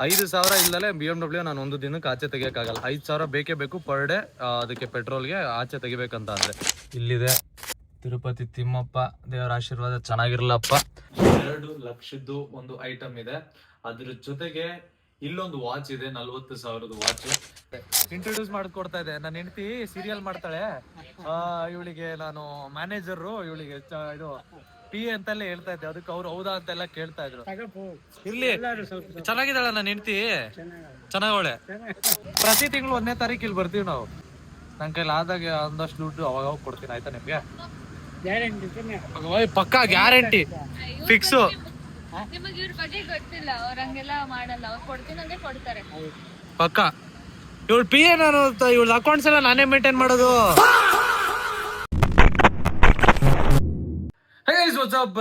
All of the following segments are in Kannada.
5,000 ಇಲ್ಲದೆ BMW ನಾನು ಒಂದು ದಿನಕ್ಕೆ ಆಚೆ ತೆಗಿಯೋಕ್ಕಾಗಲ್ಲ. 5,000 ಬೇಕೇ ಬೇಕು ಪರ್ ಡೇ ಅದಕ್ಕೆ ಪೆಟ್ರೋಲ್ಗೆ ಆಚೆ ತೆಗಿಬೇಕಂತ ಅಂದರೆ. ಇಲ್ಲಿದೆ ತಿರುಪತಿ ತಿಮ್ಮಪ್ಪ, ದೇವರ ಆಶೀರ್ವಾದ ಚೆನ್ನಾಗಿರ್ಲಪ್ಪ. 2 ಲಕ್ಷದ್ದು ಒಂದು ಐಟಮ್ ಇದೆ. ಅದ್ರ ಜೊತೆಗೆ ಇಲ್ಲೊಂದು ವಾಚ್ ಇದೆ, 40,000 ವಾಚ್. ಇಂಟ್ರೊಡ್ಯೂಸ್ ಮಾಡ್ಕೊಡ್ತಾ ಇದೆ. ನನ್ನ ಹೆಂಡತಿ ಸೀರಿಯಲ್ ಮಾಡ್ತಾಳೆ, ಇವಳಿಗೆ ನಾನು ಮ್ಯಾನೇಜರು, ಇವಳಿಗೆ ಇದು ಪಿ ಅಂತೆಲ್ಲ ಹೇಳ್ತಾ ಇದ್ದೆ. ಅದಕ್ಕೆ ಅವ್ರು ಹೌದಾ ಅಂತೆಲ್ಲ ಕೇಳ್ತಾ ಇದ್ರು. ಇರ್ಲಿ, ಚೆನ್ನಾಗಿದ್ದಾಳ ನನ್ನ ಹೆಂಡತಿ, ಚೆನ್ನಾಗವಳೆ. ಪ್ರತಿ ತಿಂಗಳು 1ನೇ ತಾರೀಕು ಇಲ್ಲಿ ಬರ್ತೀವಿ ನಾವು. ನನ್ನ ಕೈಲಿ ಆದಾಗ ಒಂದಷ್ಟು ದುಡ್ಡು ಅವಾಗ ಕೊಡ್ತೀನಿ, ಆಯ್ತಾ ನಿಮ್ಗೆ? ಪಕ್ಕಾ ಗ್ಯಾರಂಟಿ, ಫಿಕ್ಸು. ಪಕ್ಕಾ ಇವಳು ಪಿ ಎ, ನಾನು ಇವಳ ಅಕೌಂಟ್ಸ್ ಎಲ್ಲ ನಾನೇ ಮೇಂಟೈನ್ ಮಾಡೋದು.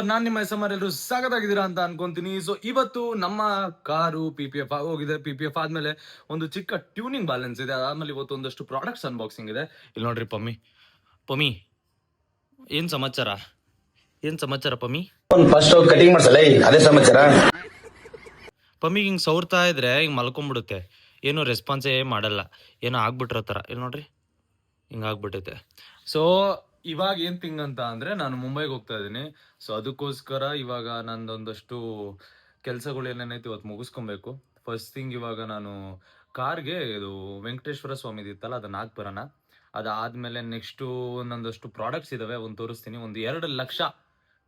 ನಾನ್ ನಿಮ್ಮ SMR, ಎಲ್ಲರೂ ಸಾಗದಾಗಿದ್ದೀರಾ ಅಂತ ಅನ್ಕೊಂತೀನಿ. ಸೊ ಇವತ್ತು ನಮ್ಮ ಕಾರು PPF ಹೋಗಿದೆ. PPF ಆದ್ಮೇಲೆ ಒಂದು ಚಿಕ್ಕ ಟ್ಯೂನಿಂಗ್ ಬ್ಯಾಲೆನ್ಸ್ ಇದೆ. ಅದಾದ್ಮೇಲೆ ಇವತ್ತು ಒಂದಷ್ಟು ಪ್ರಾಡಕ್ಟ್ಸ್ ಅನ್ಬಾಕ್ಸಿಂಗ್ ಇದೆ. ಇಲ್ಲಿ ನೋಡ್ರಿ ಪಮ್ಮಿ ಏನ್ ಸಮಾಚಾರ ಪಮ್ಮಿ? ಫಸ್ಟ್ ಕಟಿಂಗ್ ಮಾಡ್ಸಲ್ಲ, ಅದೇ ಸಮಾಚಾರ. ಪಮ್ಮಿಗೆ ಹಿಂಗ್ ಸೌರ್ತಾ ಇದ್ರೆ ಹಿಂಗ್ ಮಲ್ಕೊಂಡ್ಬಿಡುತ್ತೆ, ಏನೋ ರೆಸ್ಪಾನ್ಸೇ ಮಾಡಲ್ಲ, ಏನೋ ಆಗ್ಬಿಟ್ರೋ ಥರ. ಇಲ್ಲಿ ನೋಡ್ರಿ ಹಿಂಗ ಆಗ್ಬಿಟ್ಟೈತೆ. ಸೊ ಇವಾಗ ಏನ್ ಥಿಂಗ್ ಅಂತ ಅಂದ್ರೆ, ನಾನು ಮುಂಬೈಗೆ ಹೋಗ್ತಾ ಇದ್ದೀನಿ. ಸೊ ಅದಕ್ಕೋಸ್ಕರ ಇವಾಗ ನಂದೊಂದಷ್ಟು ಕೆಲಸಗಳು ಏನೇನೈತಿ ಇವತ್ತು ಮುಗಿಸ್ಕೊಬೇಕು. ಫಸ್ಟ್ ಥಿಂಗ್ ಇವಾಗ ನಾನು ಕಾರ್ಗೆ ಇದು ವೆಂಕಟೇಶ್ವರ ಸ್ವಾಮಿದು ಇತ್ತಲ್ಲ, ಅದನ್ನ ಹಾಕಿ ಬರೋಣ. ಅದಾದ್ಮೇಲೆ ನೆಕ್ಸ್ಟು ಒಂದೊಂದಷ್ಟು ಪ್ರಾಡಕ್ಟ್ಸ್ ಇದಾವೆ, ಒಂದು ತೋರಿಸ್ತೀನಿ. ಒಂದು 2 ಲಕ್ಷ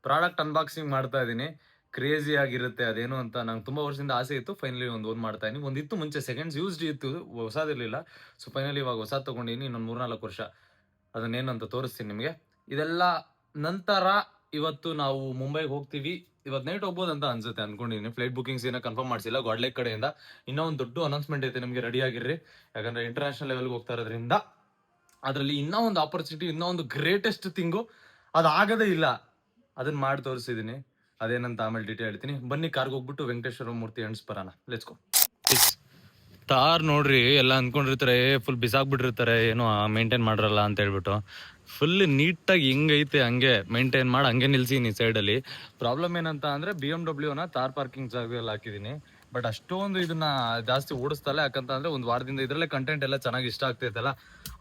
ಪ್ರಾಡಕ್ಟ್ ಅನ್ಬಾಕ್ಸಿಂಗ್ ಮಾಡ್ತಾ ಇದ್ದೀನಿ. ಕ್ರೇಜಿ ಆಗಿರುತ್ತೆ ಅದೇನು ಅಂತ ನಂಗೆ ತುಂಬ ವರ್ಷದಿಂದ ಆಸೆ ಇತ್ತು. ಫೈನಲಿ ಒಂದು ಮಾಡ್ತಾ ಇದೀನಿ. ಒಂದಿತ್ತು ಮುಂಚೆ ಸೆಕೆಂಡ್ಸ್ ಯೂಸ್ಡ್ ಇತ್ತು, ಹೊಸದಿರಲಿಲ್ಲ. ಸೊ ಫೈನಲಿ ಇವಾಗ ಹೊಸ ತೊಗೊಂಡಿನಿ, ಇನ್ನೊಂದು 3-4 ವರ್ಷ. ಅದನ್ನೇನಂತ ತೋರಿಸ್ತೀನಿ ನಿಮಗೆ. ಇದೆಲ್ಲ ನಂತರ ಇವತ್ತು ನಾವು ಮುಂಬೈಗೆ ಹೋಗ್ತೀವಿ. ಇವತ್ತು ನೈಟ್ ಹೋಗ್ಬೋದು ಅಂತ ಅನ್ಸುತ್ತೆ, ಅನ್ಕೊಂಡಿದ್ದೀನಿ. ಫ್ಲೈಟ್ ಬುಕಿಂಗ್ಸ್ ಏನೋ ಕನ್ಫರ್ಮ್ ಮಾಡಿಸಿಲ್ಲ ಗಾಡ್ಲೈಕ್ ಕಡೆಯಿಂದ. ಇನ್ನೂ ಒಂದು ದೊಡ್ಡ ಅನೌನ್ಸ್ಮೆಂಟ್ ಐತೆ, ನಿಮಗೆ ರೆಡಿ ಆಗಿರ್ರಿ. ಯಾಕಂದ್ರೆ ಇಂಟರ್ನ್ಯಾಷನಲ್ ಲೆವೆಲ್ಗೆ ಹೋಗ್ತಾ ಇರೋದ್ರಿಂದ ಅದರಲ್ಲಿ ಇನ್ನೂ ಒಂದು ಆಪರ್ಚುನಿಟಿ, ಇನ್ನೂ ಒಂದು ಗ್ರೇಟೆಸ್ಟ್ ಥಿಂಗು ಅದಾಗದೇ ಇಲ್ಲ, ಅದನ್ನ ಮಾಡಿ ತೋರಿಸಿದ್ದೀನಿ. ಅದೇನಂತ ಆಮೇಲೆ ಡೀಟೇಲ್ ಹೇಳ್ತೀನಿ. ಬನ್ನಿ ಕಾರ್ಗೆ ಹೋಗ್ಬಿಟ್ಟು ವೆಂಕಟೇಶ್ವರ ಮೂರ್ತಿ ಎಣ್ಸ್ ಬರೋಣ. Let's go. ತಾರ್ ನೋಡ್ರಿ, ಎಲ್ಲ ಅಂದ್ಕೊಂಡಿರ್ತಾರೆ ಫುಲ್ ಬಿಸಾಕ್ಬಿಟ್ಟಿರ್ತಾರೆ, ಏನೋ ಮೇಂಟೈನ್ ಮಾಡಿರಲ್ಲ ಅಂತ ಹೇಳ್ಬಿಟ್ಟು. ಫುಲ್ ನೀಟಾಗಿ ಹಿಂಗೈತೆ ಹಂಗೆ ಮೇಂಟೈನ್ ಮಾಡಿ ಹಂಗೆ ನಿಲ್ಸಿನಿ ಸೈಡಲ್ಲಿ. ಪ್ರಾಬ್ಲಮ್ ಏನಂತ ಅಂದರೆ BMW ತಾರ್ ಪಾರ್ಕಿಂಗ್ ಜಾಗದಲ್ಲಿ ಹಾಕಿದ್ದೀನಿ. ಬಟ್ ಅಷ್ಟೊಂದು ಇದನ್ನ ಜಾಸ್ತಿ ಓಡಿಸ್ತಲ್ಲ. ಯಾಕಂತ ಅಂದ್ರೆ ಒಂದು ವಾರದಿಂದ ಇದರಲ್ಲೇ ಕಂಟೆಂಟ್ ಎಲ್ಲ ಚೆನ್ನಾಗಿ ಇಷ್ಟ ಆಗ್ತೈತಲ್ಲ,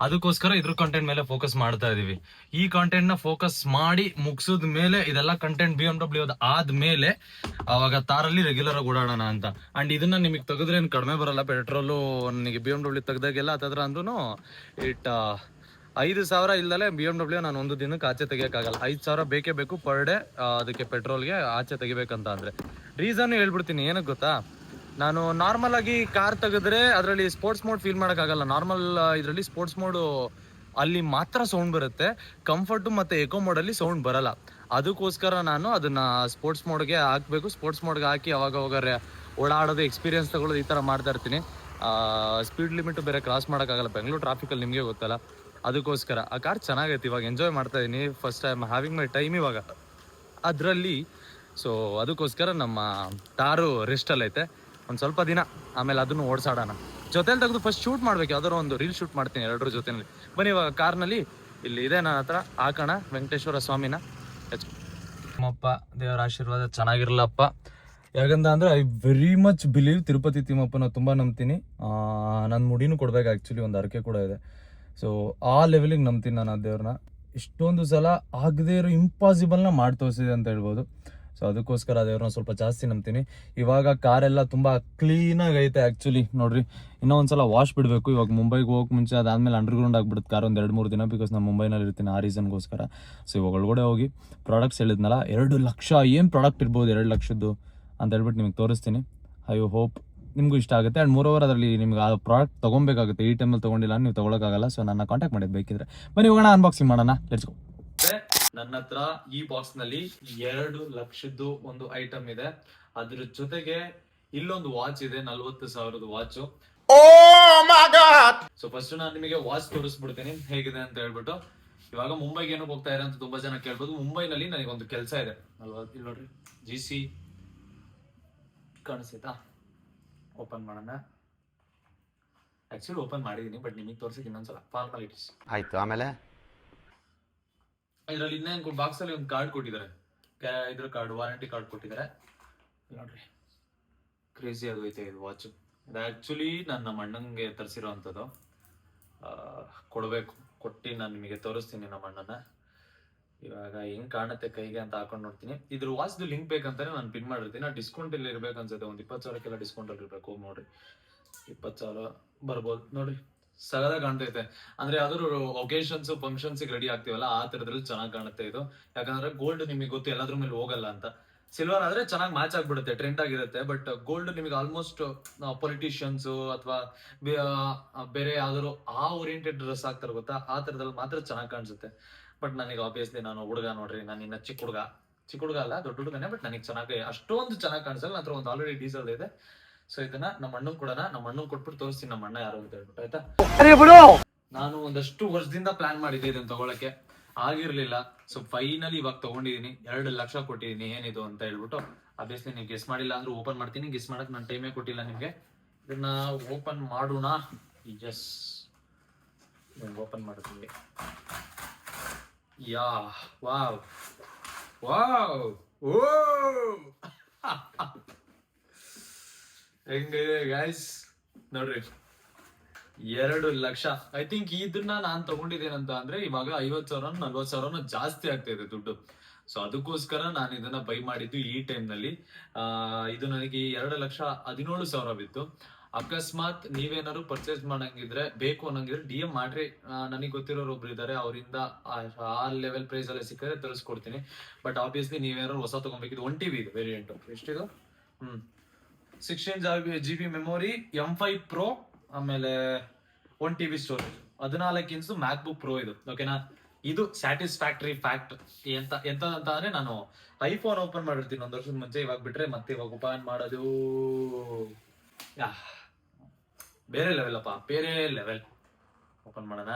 ಅದಕ್ಕೋಸ್ಕರ ಇದ್ರ ಕಂಟೆಂಟ್ ಮೇಲೆ ಫೋಕಸ್ ಮಾಡ್ತಾ ಇದೀವಿ. ಈ ಕಂಟೆಂಟ್ ನ ಫೋಕಸ್ ಮಾಡಿ ಮುಗಿಸಿದ ಮೇಲೆ, ಇದೆಲ್ಲ ಕಂಟೆಂಟ್ BMW ಆದ್ಮೇಲೆ ಅವಾಗ ತಾರಲ್ಲಿ ರೆಗ್ಯುಲರ್ ಆಗಿ ಓಡಾಡೋಣ ಅಂತ. ಅಂಡ್ ಇದನ್ನ ನಿಮಗೆ ತೆಗೆದ್ರೆ ಏನು ಕಡಿಮೆ ಬರಲ್ಲ ಪೆಟ್ರೋಲು. ನನಗೆ BMW ತೆಗ್ದಾಗೆಲ್ಲ ಅದಾದ್ರ ಅಂದ್ರೂ ಇಟ್ 5,000 ಇಲ್ಲದೆ BMW ನಾನು ಒಂದು ದಿನಕ್ಕೆ ಆಚೆ ತೆಗಿಯೋಕ್ಕಾಗಲ್ಲ. 5,000 ಬೇಕೇ ಬೇಕು ಪರ್ ಡೇ ಅದಕ್ಕೆ ಪೆಟ್ರೋಲ್ಗೆ ಆಚೆ ತೆಗಿಬೇಕಂತ ಅಂದ್ರೆ. ರೀಸನ್ ಹೇಳ್ಬಿಡ್ತೀನಿ, ಏನಕ್ಕೆ ಗೊತ್ತಾ? ನಾನು ನಾರ್ಮಲ್ ಆಗಿ ಕಾರ್ ತೆಗೆದ್ರೆ ಅದರಲ್ಲಿ ಸ್ಪೋರ್ಟ್ಸ್ ಮೋಡ್ ಫೀಲ್ ಮಾಡೋಕ್ಕಾಗಲ್ಲ. ನಾರ್ಮಲ್ ಇದರಲ್ಲಿ ಸ್ಪೋರ್ಟ್ಸ್ ಮೋಡು ಅಲ್ಲಿ ಮಾತ್ರ ಸೌಂಡ್ ಬರುತ್ತೆ, ಕಂಫರ್ಟು ಮತ್ತು ಎಕೋ ಮೋಡಲ್ಲಿ ಸೌಂಡ್ ಬರಲ್ಲ. ಅದಕ್ಕೋಸ್ಕರ ನಾನು ಅದನ್ನು ಸ್ಪೋರ್ಟ್ಸ್ ಮೋಡ್ಗೆ ಹಾಕಬೇಕು. ಸ್ಪೋರ್ಟ್ಸ್ ಮೋಡ್ಗೆ ಹಾಕಿ ಅವಾಗ ಓಡಾಡೋದು, ಎಕ್ಸ್ಪೀರಿಯನ್ಸ್ ತಗೊಳ್ಳೋದು, ಈ ಥರ ಮಾಡ್ತಾ ಇರ್ತೀನಿ. ಸ್ಪೀಡ್ ಲಿಮಿಟು ಬೇರೆ ಕ್ರಾಸ್ ಮಾಡೋಕ್ಕಾಗಲ್ಲ ಬೆಂಗಳೂರು ಟ್ರಾಫಿಕಲ್ಲಿ, ನಿಮಗೆ ಗೊತ್ತಲ್ಲ. ಅದಕ್ಕೋಸ್ಕರ ಆ ಕಾರ್ ಚೆನ್ನಾಗೈತೆ, ಇವಾಗ ಎಂಜಾಯ್ ಮಾಡ್ತಾ ಇದ್ದೀನಿ. First time having my time ಇವಾಗ ಅದರಲ್ಲಿ. ಸೊ ಅದಕ್ಕೋಸ್ಕರ ನಮ್ಮ ತಾರು ರೆಸ್ಟಲ್ಲಿ ಐತೆ ಒಂದು ಸ್ವಲ್ಪ ದಿನ, ಆಮೇಲೆ ಅದನ್ನು ಓಡಿಸಾಡೋಣ. ಜೊತೆಲಿ ತೆಗೆದು ಫಸ್ಟ್ ಶೂಟ್ ಮಾಡ್ಬೇಕು, ಯಾವ್ದಾದ್ರು ಒಂದು ರೀಲ್ ಶೂಟ್ ಮಾಡ್ತೀನಿ 2 ಜೊತೆಯಲ್ಲಿ. ಬನ್ನಿ ಇವಾಗ ಕಾರ್ನಲ್ಲಿ ಇಲ್ಲಿ ಇದೆ ನನ್ನ ಹತ್ರ, ಹಾಕೋಣ ವೆಂಕಟೇಶ್ವರ ಸ್ವಾಮಿನ. ತಿಮ್ಮಪ್ಪ, ದೇವರ ಆಶೀರ್ವಾದ ಚೆನ್ನಾಗಿರ್ಲಪ್ಪ. ಯಾಕಂತ ಅಂದ್ರೆ I very much believe Tirupati ತಿಮ್ಮಪ್ಪನ ತುಂಬ ನಂಬ್ತೀನಿ. ನನ್ನ ಮುಡಿನೂ ಕೊಡ್ಬೇಕು ಆ್ಯಕ್ಚುಲಿ, ಒಂದು ಹರಕೆ ಕೂಡ ಇದೆ. ಸೊ ಆ ಲೆವೆಲಿಗೆ ನಂಬ್ತೀನಿ ನಾನು ಆ ದೇವ್ರನ್ನ. ಇಷ್ಟೊಂದು ಸಲ ಆಗದೇ ಇರೋ ಇಂಪಾಸಿಬಲ್ನ ಮಾಡಿ ತೋರಿಸಿದೆ ಅಂತ ಹೇಳ್ಬೋದು. ಸೊ ಅದಕ್ಕೋಸ್ಕರ ದೇವ್ರನ್ನ ಸ್ವಲ್ಪ ಜಾಸ್ತಿ ನಂಬ್ತೀನಿ. ಇವಾಗ ಕಾರೆಲ್ಲ ತುಂಬ ಕ್ಲೀನಾಗಿ ಐತೆ ಆ್ಯಕ್ಚುಲಿ. ನೋಡ್ರಿ, ಇನ್ನೂ ಒಂದ್ಸಲ ವಾಶ್ ಬಿಡಬೇಕು ಇವಾಗ ಮುಂಬೈಗೆ ಹೋಗೋಕೆ ಮುಂಚೆ. ಅದಾದಮೇಲೆ ಅಂಡರ್ಗ್ರೌಂಡ್ ಆಗಿಬಿಡುತ್ತೆ ಕಾರ್ ಒಂದು 2-3 ದಿನ, ಬಿಕಾಸ್ ನಾನು ಮುಂಬೈನಲ್ಲಿ ಇರ್ತೀನಿ, ಆ ರೀಸನ್ಗೋಸ್ಕರ. ಸೊ ಇವಾಗ ಒಳಗಡೆ ಹೋಗಿ ಪ್ರಾಡಕ್ಟ್ಸ್ ಹೇಳಿದ್ನಲ್ಲ, 2 ಲಕ್ಷ ಏನು ಪ್ರಾಡಕ್ಟ್ ಇರ್ಬೋದು 2 ಲಕ್ಷದ್ದು ಅಂತ ಹೇಳ್ಬಿಟ್ಟು ನಿಮಗೆ ತೋರಿಸ್ತೀನಿ. ಐ ಹೋಪ್ ನಿಮಗೂ ಇಷ್ಟ ಆಗುತ್ತೆ. ಆ್ಯಂಡ್ ಮೋರೋವರ್ ಅದರಲ್ಲಿ ನಿಮ್ಗೆ ಆ ಪ್ರಾಡಕ್ಟ್ ತೊಗೊಬೇಕಾಗುತ್ತೆ. ಈ ಟೈಮಲ್ಲಿ ತೊಗೊಂಡಿಲ್ಲ ನೀವು ತೊಗೊಳಕ್ಕಾಗಲ್ಲ. ಸೊ ನನ್ನ ಕಾಂಟ್ಯಾಕ್ಟ್ ಮಾಡಿದ್ದು ಬೇಕಿದ್ರೆ. ಬನ್ನಿ ಹೋಗೋಣ, ಅನ್ಬಾಕ್ಸಿಂಗ್ ಮಾಡೋಣ. Let's go. ನನ್ನ ಹತ್ರ ಈ ಬಾಕ್ಸ್ ನಲ್ಲಿ 2 ಲಕ್ಷದ್ದು ಒಂದು ಐಟಮ್ ಇದೆ. ಅದ್ರ ಜೊತೆಗೆ ಇಲ್ಲೊಂದು ವಾಚ್ ಇದೆ, 40,000 ವಾಚ್. ಸೊ ಫಸ್ಟ್ ನಾನು ನಿಮಗೆ ವಾಚ್ ತೋರಿಸ್ಬಿಡ್ತೀನಿ ಹೇಗಿದೆ ಅಂತ ಹೇಳ್ಬಿಟ್ಟು. ಇವಾಗ ಮುಂಬೈಗೆ ಏನಕ್ಕೆ ಹೋಗ್ತಾ ಇದ್ದಾರೆ ಅಂತ ತುಂಬಾ ಜನ ಕೇಳ್ಬೋದು. ಮುಂಬೈನಲ್ಲಿ ನನಗೆ ಒಂದು ಕೆಲಸ ಇದೆ ಅಲ್ವಾ. ಇಲ್ಲಿ ನೋಡ್ರಿ, GC ಕಾಣಿಸ್ತಾ? ಓಪನ್ ಮಾಡೋಣ. ಆಕ್ಚುಲಿ ಓಪನ್ ಮಾಡಿದೀನಿ, ಬಟ್ ನಿಮಗೆ ತೋರಿಸಿದ ಇನ್ನೊಂದ್ಸಲ ಫಾರ್ಮಾಲಿಟೀಸ್ ಆಯ್ತು. ಆಮೇಲೆ ಇದರಲ್ಲಿ ಇನ್ನೇನು ಬಾಕ್ಸ್ ಅಲ್ಲಿ ಒಂದು ಕಾರ್ಡ್ ಕೊಟ್ಟಿದ್ದಾರೆ, ಇದ್ರ ಕಾರ್ಡ್, ವಾರಂಟಿ ಕಾರ್ಡ್ ಕೊಟ್ಟಿದ್ದಾರೆ. ನೋಡ್ರಿ, ಕ್ರೇಜಿ ಆಗೋಯ್ತೆ ಇದು ವಾಚ್. ಇದು ಆ್ಯಕ್ಚುಲಿ ನಾನು ನಮ್ಮ ಅಣ್ಣಂಗೆ ತರಿಸಿರೋ ಅಂಥದ್ದು. ಕೊಡಬೇಕು, ಕೊಟ್ಟು ನಾನು ನಿಮಗೆ ತೋರಿಸ್ತೀನಿ ನಮ್ಮ ಅಣ್ಣನ. ಇವಾಗ ಹೆಂಗ್ ಕಾಣುತ್ತೆ ಕೈಗೆ ಅಂತ ಹಾಕೊಂಡು ನೋಡ್ತೀನಿ. ಇದ್ರ ವಾಚ್ದು ಲಿಂಕ್ ಬೇಕಂತಾನೆ ನಾನು ಪಿನ್ ಮಾಡಿರ್ತೀನಿ. ಡಿಸ್ಕೌಂಟ್ ಇಲ್ಲಿ ಇರ್ಬೇಕು ಅನ್ಸುತ್ತೆ, ಒಂದು 20,000ಕ್ಕೆಲ್ಲ ಡಿಸ್ಕೌಂಟ್ ಅಲ್ಲಿ ಇರ್ಬೇಕು. ಹೋಗಿ ನೋಡ್ರಿ, 20,000 ಬರ್ಬೋದು ನೋಡ್ರಿ. ಸಗದ ಕಾಣ್ತೈತೆ. ಅಂದ್ರೆ ಯಾವ್ದಾದ್ರು ಒಕೇಶನ್ಸ್ ಫಂಕ್ಷನ್ಸ್ ರೆಡಿ ಆಗ್ತೀವಲ್ಲ ಆ ತರದ್ರಲ್ಲಿ ಚೆನ್ನಾಗಿ ಕಾಣುತ್ತೆ ಇದು. ಯಾಕಂದ್ರೆ ಗೋಲ್ಡ್ ನಿಮಗೆ ಗೊತ್ತು ಎಲ್ಲಾದ್ರ ಮೇಲೆ ಹೋಗಲ್ಲ ಅಂತ. ಸಿಲ್ವರ್ ಆದ್ರೆ ಚೆನ್ನಾಗಿ ಮ್ಯಾಚ್ ಆಗ್ಬಿಡುತ್ತೆ, ಟ್ರೆಂಡ್ ಆಗಿರುತ್ತೆ. ಬಟ್ ಗೋಲ್ಡ್ ನಿಮಗೆ ಆಲ್ಮೋಸ್ಟ್ ಪೊಲಿಟಿಷಿಯನ್ಸ್ ಅಥವಾ ಬೇರೆ ಯಾವ್ದಾದ್ರು ಆ ಓರಿಯೆಂಟೆಡ್ ಡ್ರೆಸ್ ಆಗ್ತಾರೆ ಗೊತ್ತಾ, ಆ ತರದಲ್ಲಿ ಮಾತ್ರ ಚೆನ್ನಾಗಿ ಕಾಣಿಸುತ್ತೆ. ಬಟ್ ನನಗೆ ಆಬ್ವಿಯಸ್ಲಿ ನಾನು ಹುಡುಗ ನೋಡ್ರಿ, ನಾನು ಇನ್ನ ಚಿಕ್ಕ ಹುಡುಗ ಅಲ್ಲ, ದೊಡ್ಡ ಹುಡುಗನೇ. ಬಟ್ ನನಗೆ ಚೆನ್ನಾಗಿ ಅಷ್ಟೊಂದು ಚೆನ್ನಾಗಿ ಕಾಣಿಸಲ್ಲ. ನಂತರ ಒಂದು ಆಲ್ರೆಡಿ ಡೀಸೆಲ್ ಇದೆ. ಸೊ ಇದನ್ನ ನಮ್ಮ ಅಣ್ಣನ್ ಕೊಡೋಣ, ನಮ್ಮ ಅಣ್ಣನ್ ಕೊಟ್ಬಿಟ್ಟು ತೋರಿಸ್ತೀನಿ ನಮ್ಮ ಅಣ್ಣ ಯಾರು ಅಂತ ಹೇಳ್ಬಿಟ್ಟು, ಆಯ್ತಾ. ನಾನು ಒಂದಷ್ಟು ವರ್ಷದಿಂದ ಪ್ಲಾನ್ ಮಾಡಿದ್ದೆ ಇದನ್ನ ತಗೊಳಕ್ಕೆ, ಆಗಿರ್ಲಿಲ್ಲ. ಸೊ ಫೈನಲಿ ಇವಾಗ ತಗೊಂಡಿದೀನಿ. 2 ಲಕ್ಷ ಕೊಟ್ಟಿದೀನಿ. ಏನಿದು ಅಂತ ಹೇಳ್ಬಿಟ್ಟು ಆಬ್ವಿಯಸ್ಲಿ ನೀವು ಗೆಸ್ ಮಾಡಿಲ್ಲ ಅಂದ್ರೆ ಓಪನ್ ಮಾಡ್ತೀನಿ. ಗೆಸ್ ಮಾಡಕ್ ನಾನು ಟೈಮೇ ಕೊಟ್ಟಿಲ್ಲ ನಿಮ್ಗೆ. ಇದನ್ನ ಓಪನ್ ಮಾಡೋಣ. ಎಸ್, ಓಪನ್ ಮಾಡ್ತೀನಿ. ಯಾ, ವಾವ್ ವಾವ್, ಓ ಹೆಂಗಿದೆ ಗೈಸ್ ನೋಡ್ರಿ, 2 ಲಕ್ಷ. ಐ ಥಿಂಕ್ ಇದನ್ನ ನಾನ್ ತಗೊಂಡಿದ್ದೇನಂತ ಅಂದ್ರೆ ಇವಾಗ 50,000 40,000 ಜಾಸ್ತಿ ಆಗ್ತಾ ಇದೆ ದುಡ್ಡು. ಸೊ ಅದಕ್ಕೋಸ್ಕರ ನಾನು ಇದನ್ನ ಬೈ ಮಾಡಿದ್ದು ಈ ಟೈಮ್ ನಲ್ಲಿ. ಇದು ನನಗೆ 2,17,000 ಬಿತ್ತು. ಅಕಸ್ಮಾತ್ ನೀವೇನಾದ್ರು ಪರ್ಚೇಸ್ ಮಾಡಂಗಿದ್ರೆ, ಬೇಕು ಅನ್ನಂಗಿದ್ರೆ DM ಮಾಡ್ರಿ. ನನಗೆ ಗೊತ್ತಿರೋರು ಒಬ್ರು ಇದಾರೆ, ಅವರಿಂದ ಆ ಲೆವೆಲ್ ಪ್ರೈಸ್ ಅಲ್ಲೇ ಸಿಕ್ಕಿದ್ರೆ ತರಿಸ್ಕೊಡ್ತೀನಿ. ಬಟ್ ಆಬ್ವಿಯಸ್ಲಿ ನೀವೇನಾದ್ರು ಹೊಸ ತಗೊಬೇಕಿದ್ದು 1 TB ಇದು ವೇರಿಯಂಟ್. ಎಷ್ಟಿದು? 16GB ಮೆಮೊರಿ, M5 Pro, ಆಮೇಲೆ 1 TB storage, 14 inch MacBook Pro ಇದು. ಓಕೆನಾ. ಇದು ಸ್ಯಾಟಿಸ್ಫ್ಯಾಕ್ಟರಿ ಫ್ಯಾಕ್ಟ್. ಎಂತದಂತ ಅಂದ್ರೆ ನಾನು ಐಫೋನ್ ಓಪನ್ ಮಾಡಿರ್ತೀನಿ 1 ವರ್ಷದ ಮುಂಚೆ, ಇವಾಗ ಬಿಟ್ರೆ ಮತ್ತೆ ಇವಾಗ ಓಪನ್ ಮಾಡೋದು ಬೇರೆ ಲೆವೆಲ್ ಅಪ್ಪ, ಬೇರೆ ಲೆವೆಲ್. ಓಪನ್ ಮಾಡೋಣ.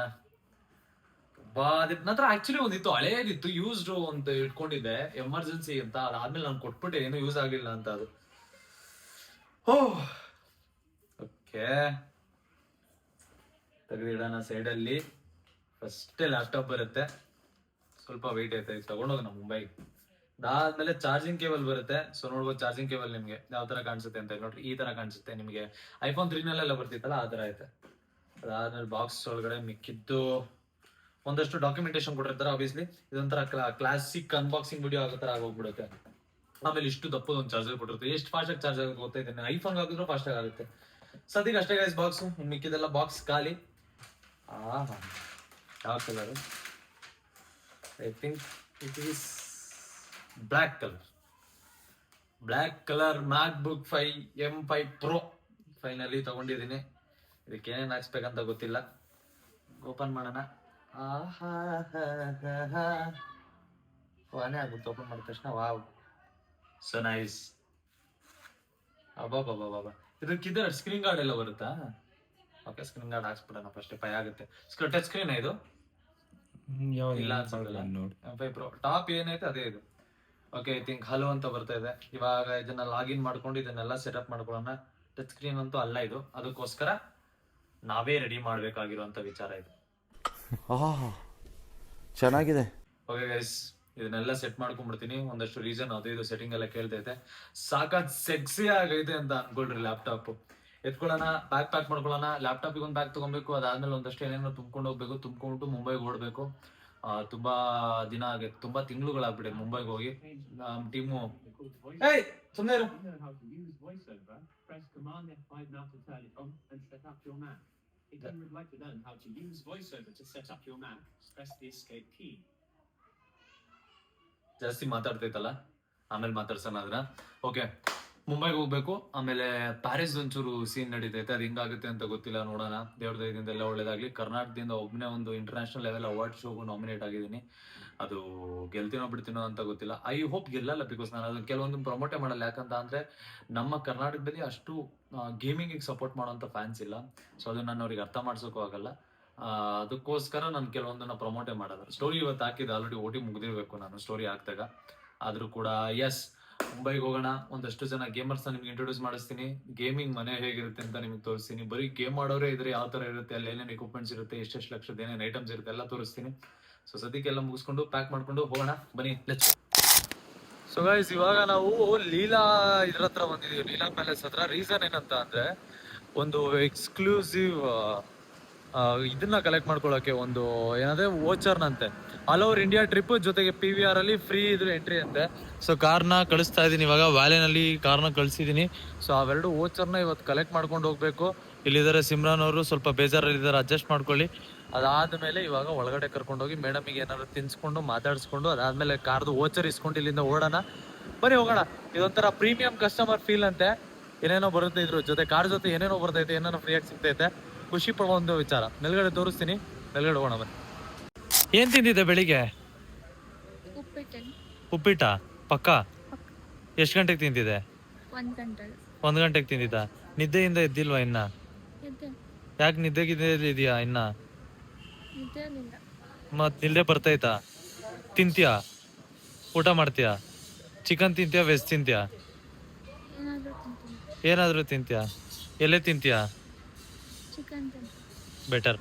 ನಂತರ ಆಕ್ಚುಲಿ ಒಂದಿತ್ತು ಹಳೇದಿತ್ತು, ಯೂಸ್ಡ್ ಅಂತ ಇಟ್ಕೊಂಡಿದ್ದೆ ಎಮರ್ಜೆನ್ಸಿ ಅಂತ. ಅದಾದ್ಮೇಲೆ ನಾನು ಕೊಟ್ಬಿಟ್ಟೆ, ಏನು ಯೂಸ್ ಆಗಿಲ್ಲ ಅಂತ ಅದು. ಓಕೆ, ತೆಗೆದಿಡೋಣ ಸೈಡ್ ಅಲ್ಲಿ. ಫಸ್ಟ್ ಲ್ಯಾಪ್ಟಾಪ್ ಬರುತ್ತೆ, ಸ್ವಲ್ಪ ವೆಯ್ಟ್ ಐತೆ, ತಗೊಂಡೋಗ ನಮ್ಮ ಮುಂಬೈಗೆ. ಅದಾದ್ಮೇಲೆ ಚಾರ್ಜಿಂಗ್ ಕೇಬಲ್ ಬರುತ್ತೆ. ಸೊ ನೋಡ್ಬೋದು ಚಾರ್ಜಿಂಗ್ ಕೇಬಲ್ ನಿಮ್ಗೆ ಯಾವ ತರ ಕಾಣಿಸುತ್ತೆ ಅಂತ ನೋಡ್ರಿ. ಈ ತರ ಕಾಣಿಸುತ್ತೆ ನಿಮ್ಗೆ. iPhone 3 ನಲ್ಲೆಲ್ಲ ಬರ್ತಿತ್ತಲ್ಲ ಆ ತರ ಐತೆ. ಅದಾದ್ಮೇಲೆ ಬಾಕ್ಸ್ ಒಳಗಡೆ ಮಿಕ್ಕಿದ್ದು ಒಂದಷ್ಟು ಡಾಕ್ಯುಮೆಂಟೇಶನ್ ಕೊಟ್ಟಿರ್ತಾರೆ. ಆಬ್ವಿಯಸ್ಲಿ ಇದೊಂಥರ ಕ್ಲಾಸಿಕ್ ಅನ್ಬಾಕ್ಸಿಂಗ್ ವಿಡಿಯೋ ಆಗೋ ತರ ಆಗೋಗ್ಬಿಡುತ್ತೆ. ಆಮೇಲೆ ಇಷ್ಟು ದಪ್ಪದ ಒಂದು ಚಾರ್ಜರ್ ಕೊಟ್ಟಿರುತ್ತೆ. ಎಷ್ಟು ಫಾಸ್ಟ್ ಆಗಿ ಚಾರ್ಜ್ ಆಗುತ್ತೆ ಗೊತ್ತಾಯ್ತೇನೆ, ಐಫೋನ್ ಹಾಕಿದ್ರು ಫಾಸ್ಟ್ ಆಗಿ ಆಗುತ್ತೆ. ಸದ್ಯಕ್ಕೆ ಅಷ್ಟೇ ಗೈಸ್ ಬಾಕ್ಸ್. ಇನ್ನು ಮಿಕ್ಕಿದೆಲ್ಲ ಬಾಕ್ಸ್ ಖಾಲಿ. ಯಾವ colour? I think it is black colour MacBook 5 M5 Pro finally ತಗೊಂಡಿದ್ದೀನಿ. ಇದಕ್ಕೆ ಏನೇನು ಹಾಕ್ಸ್ಬೇಕಂತ ಗೊತ್ತಿಲ್ಲ. ಓಪನ್ ಮಾಡೋಣ. ಫಾನೇ ಆಗುತ್ತೆ ಓಪನ್ ಮಾಡಿದ ತಕ್ಷಣ. Wow, so nice. ಅಬ್ಬಾ, ಇದಕ್ಕಿದ್ರೆ ಸ್ಕ್ರೀನ್ ಗಾರ್ಡ್ ಎಲ್ಲ ಬರುತ್ತಾ? ಓಕೆ, ಸ್ಕ್ರೀನ್ ಗಾರ್ಡ್ ಹಾಕ್ಸ್ಬಿಡೋಣ ಫಸ್ಟ್. ಪೈ ಆಗುತ್ತೆ. ಟಚ್ ಸ್ಕ್ರೀನ್ ಇದು ಇಲ್ಲ ಅನ್ಸಲ್ಲ. M5 Pro ಟಾಪ್ ಏನೈತೆ ಅದೇ ಇದು. ಓಕೆ, ಐ ಥಿಂಕ್ ಹಲೋ ಅಂತ ಬರ್ತಾ ಇದೆ. ಇವಾಗ ಇದನ್ನ ಲಾಗಿನ್ ಮಾಡ್ಕೊಂಡು ಇದನ್ನೆಲ್ಲ ಸೆಟಪ್ ಮಾಡ್ಕೊಳ್ಳೋಣ. ಟಚ್ ಸ್ಕ್ರೀನ್ ಅಂತೂ ಅಲ್ಲ ಇದು, ಅದಕ್ಕೋಸ್ಕರ ನಾವೇ ರೆಡಿ ಮಾಡ್ಬೇಕಾಗಿರುವಂತ ವಿಚಾರ ಇದು. ಚೆನ್ನಾಗಿದೆ. ಓಕೆ ಗೈಸ್, ಇದನ್ನೆಲ್ಲ ಸೆಟ್ ಮಾಡ್ಕೊಂಡ್ಬಿಡ್ತೀನಿ. ಒಂದಷ್ಟು ರೀಸನ್ ಅದು ಇದು ಸೆಟ್ಟಿಂಗ್ ಎಲ್ಲ ಕೇಳ್ತೈತೆ. ಸಾಕಾದ್ ಸೆಕ್ಸಿ ಆಗೈತೆ ಅಂತ ಅನ್ಕೊಳ್ರಿ. ಲ್ಯಾಪ್ಟಾಪ್ ಎತ್ಕೊಳ್ಳೋಣ, ಪ್ಯಾಕ್ ಮಾಡ್ಕೊಳ್ಳೋಣ. ಲ್ಯಾಪ್ಟಾಪಿಗೆ ಒಂದು ಬ್ಯಾಗ್ ತಗೊಬೇಕು. ಅದಾದ್ಮೇಲೆ ಒಂದಷ್ಟು ಏನೇನೋ ತುಂಬ್ಕೊಂಡು ಹೋಗ್ಬೇಕು. ತುಂಬ್ಕೊಂಡ್ಬಿಟ್ಟು ಮುಂಬೈಗೆ ಓಡ್ಬೇಕು. ತುಂಬಾ ದಿನ ಆಗೈತೆ, ತುಂಬಾ ತಿಂಗಳುಗಳಾಗ್ಬಿಟ್ಟೆ ಮುಂಬೈಗೆ ಹೋಗಿ. ಟೀಮು ಸುಮ್ಮನೆ ಜಾಸ್ತಿ ಮಾತಾಡ್ತೈತಲ್ಲ, ಆಮೇಲೆ ಮಾತಾಡ್ಸೋಣ ಅದನ್ನ. ಓಕೆ, ಮುಂಬೈಗೆ ಹೋಗ್ಬೇಕು. ಆಮೇಲೆ ಪ್ಯಾರಿಸ್ ಒಂಚೂರು ಸೀನ್ ನಡೀತೈತೆ. ಅದು ಹಿಂಗಾಗುತ್ತೆ ಅಂತ ಗೊತ್ತಿಲ್ಲ, ನೋಡೋಣ. ದೇವ್ರ ದಯದಿಂದ ಎಲ್ಲ ಒಳ್ಳೇದಾಗ್ಲಿ. ಕರ್ನಾಟಕದಿಂದ ಒಬ್ಬನೇ ಒಂದು ಇಂಟರ್ನ್ಯಾಷನಲ್ ಲೆವೆಲ್ ಅವಾರ್ಡ್ ಶೋಗೂ ನಾಮಿನೇಟ್ ಆಗಿದ್ದೀನಿ. ಅದು ಗೆಲ್ತೀನೋ ಬಿಡ್ತೀನೋ ಅಂತ ಗೊತ್ತಿಲ್ಲ. ಐ ಹೋಪ್ ಗೆಲ್ಲಲ್ಲ, ಬಿಕಾಸ್ ನಾನು ಅದನ್ನ ಕೆಲವೊಂದು ಪ್ರಮೋಟೇ ಮಾಡಲ್ಲ. ಯಾಕಂತ ಅಂದ್ರೆ ನಮ್ಮ ಕರ್ನಾಟಕದಲ್ಲಿ ಅಷ್ಟು ಗೇಮಿಂಗಿಗೆ ಸಪೋರ್ಟ್ ಮಾಡೋಂಥ ಫ್ಯಾನ್ಸ್ ಇಲ್ಲ. ಸೊ ಅದು ನಾನು ಅವ್ರಿಗೆ ಅರ್ಥ ಮಾಡ್ಸೋಕ್ಕೂ ಆಗಲ್ಲ. ಅದಕ್ಕೋಸ್ಕರ ನಾನು ಕೆಲವೊಂದನ್ನ ಪ್ರಮೋಟೇ ಮಾಡಲ್ಲ. ಸ್ಟೋರಿ ಇವತ್ತು ಹಾಕಿದ್ದು ಆಲ್ರೆಡಿ OT ಮುಗಿದಿರ್ಬೇಕು ನಾನು ಸ್ಟೋರಿ ಹಾಕಿದಾಗ. ಆದ್ರೂ ಕೂಡ ಎಸ್, ಮುಂಬೈಗೆ ಹೋಗೋಣ. ಒಂದಷ್ಟು ಜನ ಗೇಮರ್ಸ್ ನಿಮ್ಗೆ ಇಂಟ್ರೊಡ್ಯೂಸ್ ಮಾಡಿಸ್ತೀನಿ. ಗೇಮಿಂಗ್ ಮನೆ ಹೇಗಿರುತ್ತೆ ಅಂತ ನಿಮ್ಗೆ ತೋರಿಸ್ತೀನಿ. ಬರೀ ಗೇಮ್ ಆಡೋರೇ ಇದ್ರೆ ಯಾವ ತರ ಇರುತ್ತೆ, ಅಲ್ಲಿ ಏನೇನು ಎಕ್ವಿಪ್ಮೆಂಟ್ಸ್ ಇರುತ್ತೆ, ಎಷ್ಟೆಷ್ಟು ಲಕ್ಷದ ಏನೇನು ಐಟಮ್ಸ್ ಇರುತ್ತೆ ಎಲ್ಲ ತೋರಿಸ್ತೀನಿ. ಸೊ ಸದ್ಯಕ್ಕೆಲ್ಲ ಮುಗಿಸ್ಕೊಂಡು ಪ್ಯಾಕ್ ಮಾಡ್ಕೊಂಡು ಹೋಗೋಣ. ಬನ್ನಿ, ಲೆಟ್ಸ್. ಸೊ ಗೈಸ್ ಇವಾಗ ನಾವು ಲೀಲಾ ಇದ್ರ ಹತ್ರ ಬಂದಿದೀವಿ, ಲೀಲಾ ಪ್ಯಾಲೇಸ್ ಹತ್ರ. ರೀಸನ್ ಏನಂತ ಅಂದ್ರೆ ಒಂದು ಎಕ್ಸ್ಕ್ಲೂಸಿವ್ ಇದನ್ನ ಕಲೆಕ್ಟ್ ಮಾಡ್ಕೊಳ್ಳೋಕೆ, ಒಂದು ಏನಂದ್ರೆ ವೋಚರ್ನಂತೆ, ಆಲ್ ಓವರ್ ಇಂಡಿಯಾ ಟ್ರಿಪ್ ಜೊತೆಗೆ PVR ಅಲ್ಲಿ ಫ್ರೀ ಇದ್ರ ಎಂಟ್ರಿ ಅಂತೆ. ಸೊ ಕಾರ್ನ ಕಳಿಸ್ತಾ ಇದೀನಿ ಇವಾಗ, ವ್ಯಾಲಿನಲ್ಲಿ ಕಾರ್ನ ಕಳಿಸಿದೀನಿ. ಸೊ ಅವೆರಡು ವೋಚರ್ನ ಇವತ್ತು ಕಲೆಕ್ಟ್ ಮಾಡ್ಕೊಂಡು ಹೋಗ್ಬೇಕು. ಇಲ್ಲಿದ್ದಾರೆ ಸಿಮ್ರಾನ್ ಅವರು, ಸ್ವಲ್ಪ ಬೇಜಾರಲ್ಲಿದ್ದಾರೆ, ಅಡ್ಜಸ್ಟ್ ಮಾಡ್ಕೊಳ್ಳಿ. ಅದಾದ್ಮೇಲೆ ಇವಾಗ ಒಳಗಡೆ ಕರ್ಕೊಂಡೋಗಿ ಮೇಡಮಿಗೆ ಏನಾದ್ರು ತಿನ್ಸ್ಕೊಂಡು ಮಾತಾಡಿಸ್ಕೊಂಡು ಅದಾದ್ಮೇಲೆ ಕಾರ್ದು ವೋಚರ್ ಇಸ್ಕೊಂಡು ಇಲ್ಲಿಂದ ಓಡೋಣ. ಬನ್ನಿ ಹೋಗೋಣ. ಇದೊಂಥರ ಪ್ರೀಮಿಯಂ ಕಸ್ಟಮರ್ ಫೀಲ್ ಅಂತೆ. ಏನೇನೋ ಬರುತ್ತೆ ಇದ್ರ ಜೊತೆ, ಕಾರ್ ಜೊತೆ ಏನೇನೋ ಬರ್ತೈತೆ, ಏನೇನೋ ಫ್ರೀಯಾಗಿ ಸಿಗ್ತೈತೆ, ಖುಷಿ ಪಡೋ ಒಂದು ವಿಚಾರ. ಮೇಲ್ಗಡೆ ತೋರಿಸ್ತೀನಿ, ಮೇಲ್ಗಡೆ ಹೋಗೋಣ ಬನ್ನಿ. ಏನ್ ತಿಂದಿದ್ದೆ ಬೆಳಿಗ್ಗೆ? ಉಪ್ಪಿಟ್ಟ ಪಕ್ಕ? ಎಷ್ಟು ಗಂಟೆಗೆ ತಿಂದಿದೆ? 1 ಗಂಟೆಗೆ ತಿಂದಿದ್ದ. ನಿದ್ದೆಯಿಂದ ಎದ್ದಿಲ್ವಾ ಇನ್ನ? ಯಾಕೆ ನಿದ್ದೆಗಿದ್ದೆ ಇದೆಯಾ ಇನ್ನ? ಮತ್ ನಿಲ್ಲೆ ಬರ್ತೈತಾ? ತಿಂತೀಯಾ? ಊಟ ಮಾಡ್ತೀಯಾ? ಚಿಕನ್ ತಿಂತೀಯಾ, ವೆಜ್ ತಿಂತೀಯಾ? ಏನಾದ್ರೂ ತಿಂತೀಯಾ? ಎಲ್ಲೇ ತಿಂತೀಯಾ? ಬೆಟರ್.